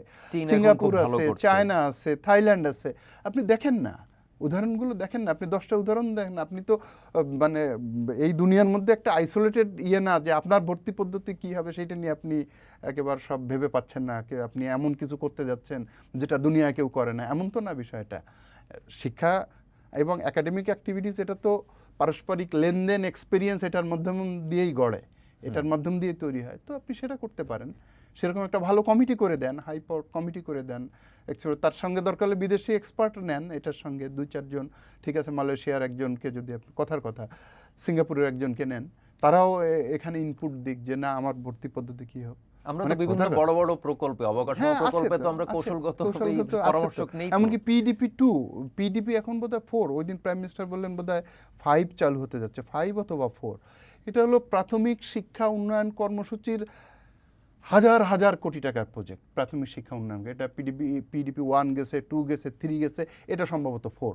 সিঙ্গাপুর আছে, চায়না আছে, থাইল্যান্ড আছে। আপনি দেখেন না, উদাহরণগুলো দেখেন না, আপনি 10টা উদাহরণ দেখেন। আপনি তো মানে এই দুনিয়ার মধ্যে একটা আইসোলেটেড ইয়ে না যে আপনার ভর্তি পদ্ধতি কী হবে সেইটা নিয়ে আপনি একেবারে সব ভেবে পাচ্ছেন না, আপনি এমন কিছু করতে যাচ্ছেন যেটা দুনিয়া কেউ করে না, এমন তো না বিষয়টা। শিক্ষা এবং একাডেমিক অ্যাক্টিভিটিস, এটা তো পারস্পরিক লেনদেন, এক্সপিরিয়েন্স, এটার মাধ্যম দিয়েই গড়ে, এটার মাধ্যম দিয়ে তৈরি হয়। তো আপনি সেটা করতে পারেন, সেরকম একটা ভালো কমিটি করে দেন, হাই পাওয়ার কমিটি করে দেন, তার সঙ্গে দরকার হলে বিদেশি এক্সপার্ট নেন, এটার সঙ্গে 2-4 জন, ঠিক আছে, মালয়েশিয়ার একজনকে যদি আপনি কথার কথা সিঙ্গাপুরের একজনকে নেন, তারাও এখানে ইনপুট দিক যে না আমার ভর্তি পদ্ধতি কী হোক। আমরা তো বিভিন্ন বড় বড় প্রকল্পে, অবকাঠামো প্রকল্পে তো আমরা কৌশলগত পরামর্শক নেই। এমনকি পিডিপি এখন বোধহয় 4, ওই দিন প্রাইম মিনিস্টার বললেন বোধহয় 5 চালু হতে যাচ্ছে, 5 অথবা 4। এটা হলো প্রাথমিক শিক্ষা উন্নয়ন কর্মসূচির হাজার হাজার কোটি টাকার প্রজেক্ট, প্রাথমিক শিক্ষা উন্নয়ন। এটা পিডিপি 1 গেছে, 2 গেছে, 3 গেছে, এটা সম্ভবত 4।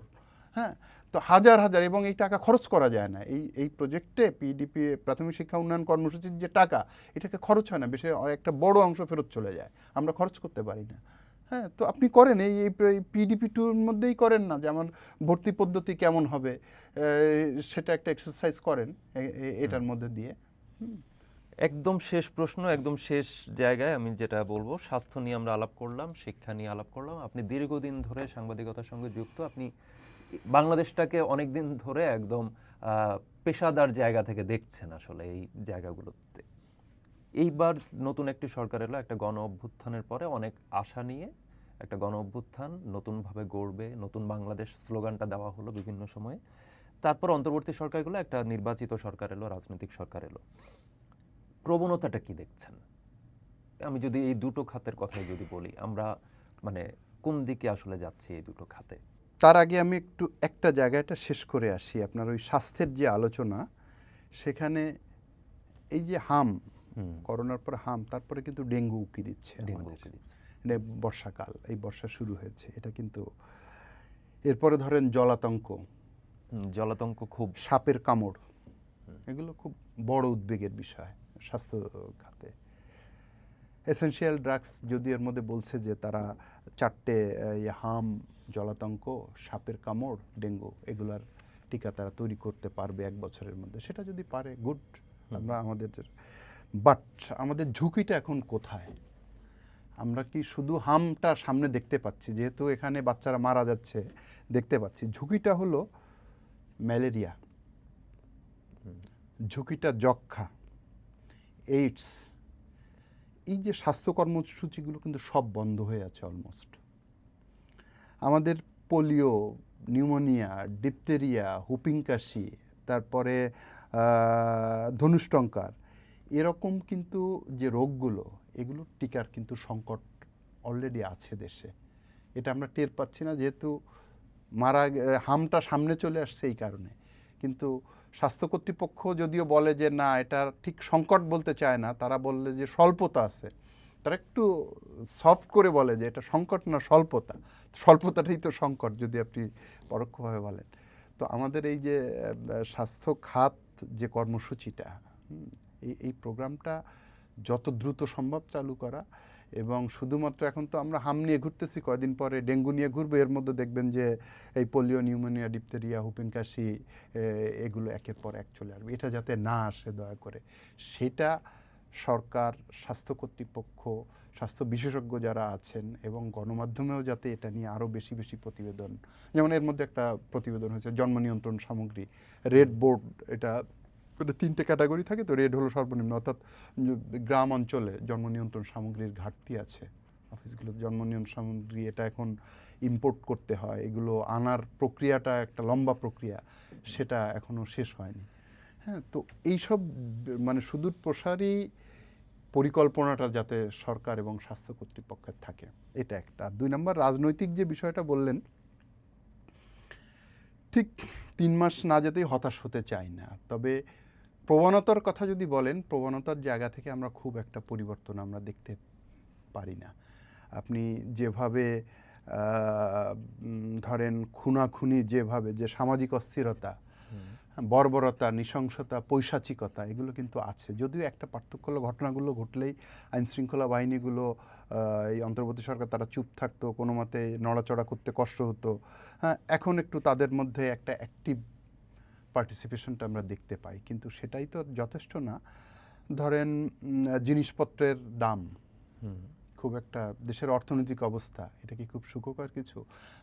হ্যাঁ, তো হাজার হাজার, এবং এই টাকা খরচ করা যায় না। এই প্রজেক্টে পিডিপি প্রাথমিক শিক্ষা উন্নয়ন কর্মসূচির যে টাকা, এটাকে খরচ হয় না, বেশি একটা বড় অংশ ফেরত চলে যায়, আমরা খরচ করতে পারি না। হ্যাঁ, তো আপনি করেন এই পিডিপি 2-র মধ্যেই করেন না যে আমার ভর্তি পদ্ধতি কেমন হবে, সেটা একটা এক্সারসাইজ করেন এটার মধ্যে দিয়ে। একদম শেষ প্রশ্ন, একদম শেষ জায়গায় আমি যেটা বলবো, স্বাস্থ্য নিয়ে আমরা আলাপ করলাম, শিক্ষা নিয়ে আলাপ করলাম। আপনি দীর্ঘদিন ধরে সাংবাদিকতার সঙ্গে যুক্ত, আপনি বাংলাদেশটাকে অনেক দিন ধরে একদম পেশাদার জায়গা থেকে দেখছেন আসলে এই জায়গাগুলোতে। এইবার নতুন একটি সরকার এলো, একটা গণ অভ্যুত্থানের পরে অনেক আশা নিয়ে একটা গণ অভ্যুত্থান নতুনভাবে গড়বে, নতুন বাংলাদেশ স্লোগানটা দেওয়া হলো বিভিন্ন সময়ে। তারপর অন্তর্বর্তী সরকারগুলো, একটা নির্বাচিত সরকার এলো, রাজনৈতিক সরকার এলো। প্রবণতাটা কি দেখছেন? আমি যদি এই দুটো খাতের কথাই যদি বলি, আমরা মানে কোন দিকে আসলে যাচ্ছি এই দুটো খাতে? তার আগে আমি একটু একটা জায়গাটা শেষ করে আসি। আপনার ওই স্বাস্থ্যের যে আলোচনা, সেখানে এই যে হাম, করোনার পর হাম, তারপরে কিন্তু ডেঙ্গু উকি দিচ্ছে ডেঙ্গু আমাদের। উকি দিচ্ছে। এটা বর্ষাকাল, এই বর্ষা শুরু হয়েছে, এটা কিন্তু এরপরে ধরেন জলাতঙ্ক, জলাতঙ্ক খুব সাপের কামড়, এগুলো খুব বড় উদ্বেগের বিষয় স্বাস্থ্য খাতে। এসেনশিয়াল ড্রাগস যদি এর মধ্যে বলছে যে তারা 4টে হাম, জলাতঙ্ক, সাপের কামড়, ডেঙ্গু, এগুলার টিকা তারা তৈরি করতে পারবে 1 বছরের মধ্যে। সেটা যদি পারে গুড, আমরা বাট আমাদের ঝুঁকিটা এখন কোথায়? আমরা কি শুধু হামটা সামনে দেখতে পাচ্ছি, যেহেতু এখানে বাচ্চারা মারা যাচ্ছে দেখতে পাচ্ছি। ঝুঁকিটা হলো ম্যালেরিয়া, ঝুঁকিটা যক্ষ্মা, এইডস। এই যে স্বাস্থ্য কর্মসূচিগুলো কিন্তু সব বন্ধ হয়ে আছে অলমোস্ট। আমাদের পোলিও, নিউমোনিয়া, ডিপথেরিয়া, হুপিং কাশি, তারপরে ধনুষ্টঙ্কার, এরকম কিন্তু যে রোগগুলো, এগুলো টিকার কিন্তু সংকট অলরেডি আছে দেশে। এটা আমরা টের পাচ্ছি না, যেহেতু হামটা সামনে চলে আসছে এই কারণে। কিন্তু স্বাস্থ্য কর্তৃপক্ষ যদিও বলে যে না, এটা ঠিক সংকট বলতে চায় না, তারা বললে যে স্বল্পতা আছে। তারা একটু সফট করে বলে যে এটা সংকট না, স্বল্পতা। স্বল্পতাটাই তো সংকট যদি আপনি পরোক্ষভাবে বলেন। তো আমাদের এই যে স্বাস্থ্য খাত যে কর্মসূচিটা, এই প্রোগ্রামটা যত দ্রুত সম্ভব চালু করা। এবং শুধুমাত্র এখন তো আমরা হাম নিয়ে ঘুরতেছি, কয়দিন পরে ডেঙ্গু নিয়ে ঘুরবো। এর মধ্যে দেখবেন যে এই পোলিও, নিউমোনিয়া, ডিপথেরিয়া, হুপিং কাশি, এগুলো একের পর এক চলে আসবে। এটা যাতে না আসে দয়া করে, সেটা সরকার, স্বাস্থ্য কর্তৃপক্ষ, স্বাস্থ্য বিশেষজ্ঞ যারা আছেন এবং গণমাধ্যমেও যাতে এটা নিয়ে আরও বেশি বেশি প্রতিবেদন, যেমন এর মধ্যে একটা প্রতিবেদন হয়েছে জন্ম নিয়ন্ত্রণ সামগ্রী, রেড বোর্ড, এটা 3টে ক্যাটাগরি থাকে। তো রেড হলো সর্বনিম্ন, অর্থাৎ গ্রাম অঞ্চলে জন্ম নিয়ন্ত্রণ সামগ্রীর ঘাটতি আছে। অফিসগুলো জন্ম নিয়ন্ত্রণ সামগ্রী এটা এখন ইম্পোর্ট করতে হয়, এগুলো আনার প্রক্রিয়াটা একটা লম্বা প্রক্রিয়া, সেটা এখনও শেষ হয়নি। হ্যাঁ, তো এইসব মানে সুদূর প্রসারী পরিকল্পনাটা যাতে সরকার এবং স্বাস্থ্য কর্তৃপক্ষের থাকে, এটা একটা। 2 নম্বর, রাজনৈতিক যে বিষয়টা বললেন, ঠিক 3 মাস না যেতেই হতাশ হতে চাই না। তবে প্রবণতার কথা যদি বলেন, প্রবণতার জায়গা থেকে আমরা খুব একটা পরিবর্তন আমরা দেখতে পারি না। আপনি যেভাবে ধরেন খুনাখুনি, যেভাবে যে সামাজিক অস্থিরতা, বর্বরতা, নৃশংসতা, পৈশাচিকতা, এগুলো কিন্তু আছে। যদিও একটা পার্থক্য হলো, ঘটনাগুলো ঘটলেই আইনশৃঙ্খলা বাহিনীগুলো, এই অন্তর্বর্তী সরকার, তারা চুপ থাকতো, কোনো মতে নড়াচড়া করতে কষ্ট হতো। হ্যাঁ, এখন একটু তাদের মধ্যে একটা অ্যাক্টিভ পার্টিসিপেশনটা আমরা দেখতে পাই, কিন্তু সেটাই তো যথেষ্ট না। ধরেন জিনিসপত্রের দাম, খুব একটা দেশের অর্থনৈতিক অবস্থা, এটা কি খুব সুখকর কিছু?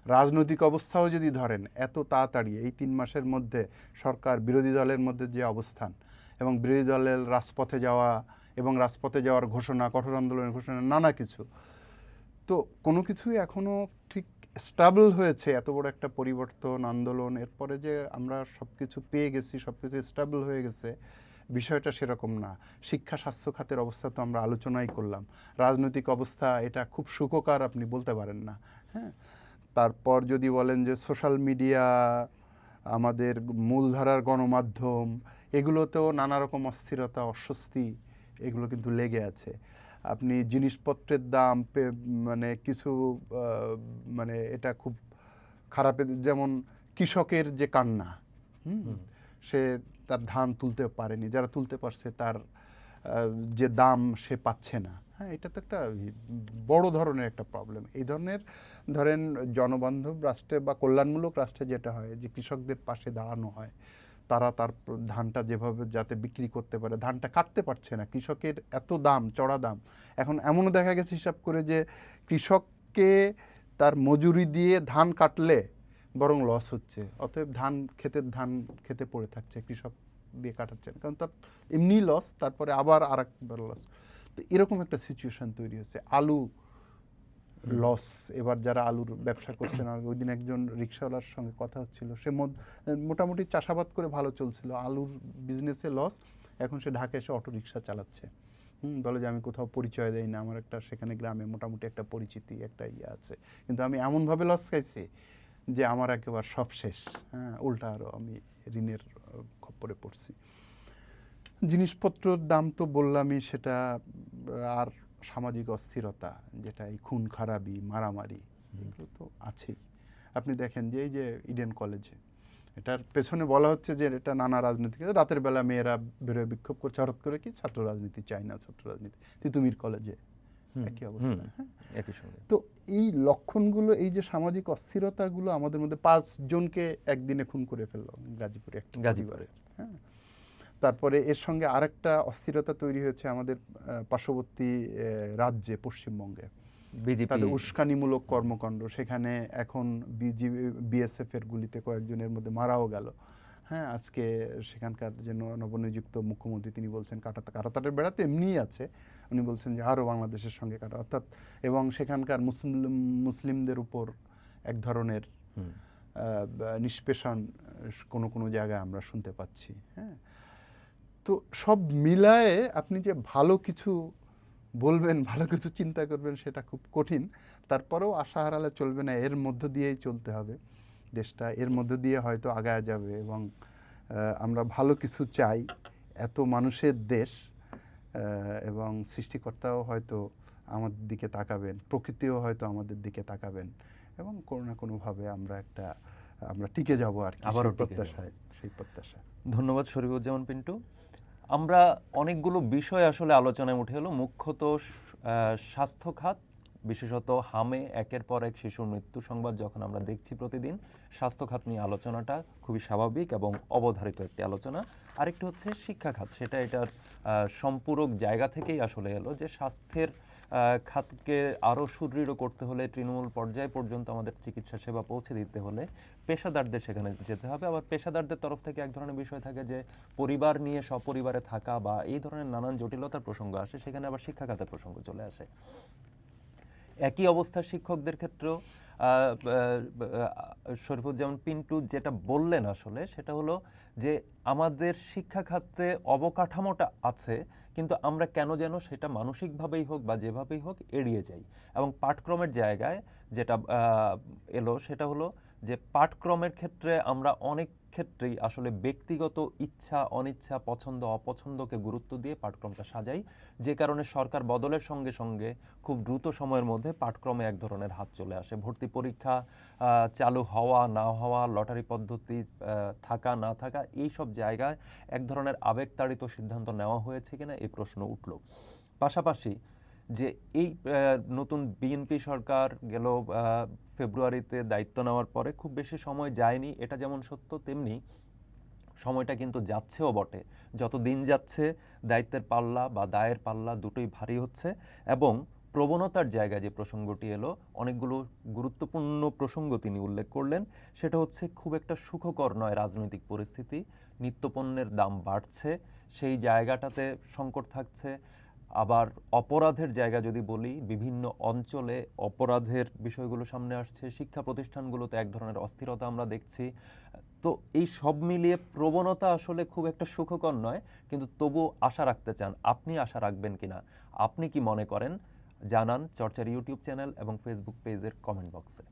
রাজনৈতিক অবস্থাও যদি ধরেন, এত তাড়াতাড়ি এই 3 মাসের মধ্যে সরকার, বিরোধী দলের মধ্যে যে অবস্থান, এবং বিরোধী দলের রাজপথে যাওয়া এবং রাজপথে যাওয়ার ঘোষণা, কঠোর আন্দোলনের ঘোষণা, নানা কিছু, তো কোনো কিছুই এখনও ঠিক স্টেবল হয়েছে। এত বড় একটা পরিবর্তন, আন্দোলন, এরপরে যে আমরা সব কিছু পেয়ে গেছি, সব কিছু স্টেবল হয়ে গেছে, বিষয়টা সেরকম না। শিক্ষা, স্বাস্থ্য খাতের অবস্থা তো আমরা আলোচনাই করলাম। রাজনৈতিক অবস্থা, এটা খুব সুখকর আপনি বলতে পারেন না। হ্যাঁ, তারপর যদি বলেন যে সোশ্যাল মিডিয়া, আমাদের মূলধারার গণমাধ্যম, এগুলোতেও নানা রকম অস্থিরতা, অস্বস্তি, এগুলো কিন্তু লেগে আছে। আপনি জিনিসপত্রের দাম, মানে কিছু মানে এটা খুব খারাপ, যেমন কৃষকের যে কান্না, সে তার ধান তুলতে পারেনি, যারা তুলতে পারছে তার যে দাম সে পাচ্ছে না। হ্যাঁ, এটা তো একটা বড় ধরনের একটা প্রবলেম। এই ধরনের, ধরেন জনবান্ধব রাষ্ট্রে বা কল্যাণমূলক রাষ্ট্রে যেটা হয়, যে কৃষকদের পাশে দাঁড়ানো হয়, তারা তার ধানটা যেভাবে যাতে বিক্রি করতে পারে, ধানটা কাটতে পারছে না, কৃষকের এত দাম, চড়া দাম। এখন এমনও দেখা গেছে হিসাব করে যে কৃষককে তার মজুরি দিয়ে ধান কাটলে বরং লস হচ্ছে, অতএব ধান খেতে পড়ে থাকছে, কৃষক দিয়ে কাটাচ্ছেন, কারণ তার এমনি লস, তারপরে আবার আরেকবার লস। তো এরকম একটা সিচুয়েশন তৈরি হচ্ছে। আলু লস। এবার যারা আলুর ব্যবসা করছেন, আর ওই দিন একজন রিক্সাওয়ালার সঙ্গে কথা হচ্ছিল, সে মোটামুটি চাষাবাদ করে ভালো চলছিল, আলুর বিজনেসে লস, এখন সে ঢাকা এসে অটো রিক্সা চালাচ্ছে। বলে যে আমি কোথাও পরিচয় দেই না, আমার একটা সেখানে গ্রামে মোটামুটি একটা পরিচিতি, একটা ইয়ে আছে, কিন্তু আমি এমনভাবে লস খাইছি যে আমার একেবারে সব শেষ। হ্যাঁ, উল্টা আরও আমি ঋণের খপ্পরে পড়ছি। জিনিসপত্রের দাম তো বললামই, সেটা আর সামাজিক অস্থিরতা, যেটা এই খুন খারাপি, মারামারি, এগুলো তো আছেই। আপনি দেখেন যে এই যে ইডেন কলেজে, এটার পেছনে বলা হচ্ছে যে এটা নানা রাজনীতি, রাতের বেলা মেয়েরা বেরোয় বিক্ষোভ করছে, হঠাৎ করে কি ছাত্র রাজনীতি, চাই না ছাত্র রাজনীতি, তিতুমির কলেজে একই অবস্থা। একই সঙ্গে তো এই লক্ষণগুলো, এই যে সামাজিক অস্থিরতাগুলো আমাদের মধ্যে, 5 জনকে একদিনে খুন করে ফেললো গাজীপুরে একটা পরিবারে। হ্যাঁ, তারপরে এর সঙ্গে আরেকটা অস্থিরতা তৈরি হয়েছে আমাদের পার্শ্ববর্তী রাজ্যে, পশ্চিমবঙ্গে, তাদের উস্কানিমূলক কর্মকাণ্ড। সেখানে এখন বিএসএফ এর গুলিতে কয়েকজনের মধ্যে মারাও গেল। হ্যাঁ, আজকে সেখানকার যে নবনিযুক্ত মুখ্যমন্ত্রী, তিনি বলছেন কাটাতারের বেড়া তো এমনিই আছে, উনি বলছেন যে আরও বাংলাদেশের সঙ্গে কাটা, অর্থাৎ, এবং সেখানকার মুসলিমদের উপর এক ধরনের নিষ্পেষণ কোনো কোনো জায়গায় আমরা শুনতে পাচ্ছি। হ্যাঁ, তো সব মিলায়ে আপনি যে ভালো কিছু বলবেন, ভালো কিছু চিন্তা করবেন, সেটা খুব কঠিন। তারপরেও আশা হারালে চলবে না, এর মধ্য দিয়েই চলতে হবে দেশটা, এর মধ্য দিয়ে হয়তো আগায় যাবে। এবং আমরা ভালো কিছু চাই, এত মানুষের দেশ, এবং সৃষ্টিকর্তাও হয়তো আমাদের দিকে তাকাবেন, প্রকৃতিও হয়তো আমাদের দিকে তাকাবেন, এবং কোনো না কোনোভাবে আমরা টিকে যাব আর কি, সেই প্রত্যাশা। ধন্যবাদ শরীফুজ্জামান পিন্টু। আমরা অনেকগুলো বিষয় আসলে আলোচনায় উঠে এলো, মুখ্যত স্বাস্থ্য খাত, বিশেষত হামে একের পর এক শিশুর মৃত্যু সংবাদ যখন আমরা দেখছি প্রতিদিন, স্বাস্থ্য খাত নিয়ে আলোচনাটা খুবই স্বাভাবিক এবং অবধারিত একটি আলোচনা। আরেকটি হচ্ছে শিক্ষা খাত, সেটা এটার সম্পূরক জায়গা থেকেই আসলে এলো, যে স্বাস্থ্যের খাতকে আরও সুদৃঢ় করতে হলে, তৃণমূল পর্যায় পর্যন্ত আমাদের চিকিৎসা সেবা পৌঁছে দিতে হলে পেশাদারদের সেখানে যেতে হবে। আবার পেশাদারদের তরফ থেকে এক ধরনের বিষয় থাকে যে পরিবার নিয়ে সপরিবারে থাকা বা এই ধরনের নানান জটিলতার প্রসঙ্গ আসে, সেখানে আবার শিক্ষা খাতের প্রসঙ্গ চলে আসে। একই অবস্থা শিক্ষকদের ক্ষেত্রেও। শরীফুজ্জামান পিন্টু যেটা বললেন আসলে সেটা হলো যে আমাদের শিক্ষা খাতে অবকাঠামোটা আছে, কিন্তু আমরা কেন যেন সেটা মানসিকভাবেই হোক বা যেভাবেই হোক এড়িয়ে যাই। এবং পাঠক্রমের জায়গায় যেটা এলো সেটা হলো যে পাঠক্রমের ক্ষেত্রে আমরা অনেক ক্ষেত্রেই আসলে ব্যক্তিগত ইচ্ছা অনিচ্ছা, পছন্দ অপছন্দকে গুরুত্ব দিয়ে পাঠক্রমটা সাজাই, যে কারণে সরকার বদলের সঙ্গে সঙ্গে খুব দ্রুত সময়ের মধ্যে পাঠক্রমে এক ধরনের হাত চলে আসে। ভর্তি পরীক্ষা চালু হওয়া না হওয়া, লটারি পদ্ধতি থাকা না থাকা, এই সব জায়গায় এক ধরনের আবেগতাড়িত সিদ্ধান্ত নেওয়া হয়েছে কিনা এই প্রশ্ন উঠল। পাশাপাশি যে এই নতুন বিএনপি সরকার গেল ফেব্রুয়ারিতে দায়িত্ব নেওয়ার পরে খুব বেশি সময় যায়নি, এটা যেমন সত্য, তেমনি সময়টা কিন্তু যাচ্ছেও বটে। যত দিন যাচ্ছে দায়িত্বের পাল্লা বা দায়ের পাল্লা দুটোই ভারী হচ্ছে। এবং প্রবণতার জায়গায় যে প্রসঙ্গটি এলো, অনেকগুলো গুরুত্বপূর্ণ প্রসঙ্গ তিনি উল্লেখ করলেন। সেটা হচ্ছে খুব একটা সুখকর নয় রাজনৈতিক পরিস্থিতি, নিত্যপণ্যের দাম বাড়ছে, সেই জায়গাটাতে সংকট থাকছে। আবার অপরাধের জায়গা যদি বলি, বিভিন্ন অঞ্চলে অপরাধের বিষয়গুলো সামনে আসছে, শিক্ষা প্রতিষ্ঠানগুলোতে এক ধরনের অস্থিরতা আমরা দেখছি। তো এই সব মিলিয়ে প্রবণতা আসলে খুব একটা সুখকর নয়, কিন্তু তবু আশা রাখতে চান। আপনি আশা রাখবেন কিনা, আপনি কি মনে করেন, জানান চর্চার ইউটিউব চ্যানেল এবং ফেসবুক পেজের কমেন্ট বক্সে।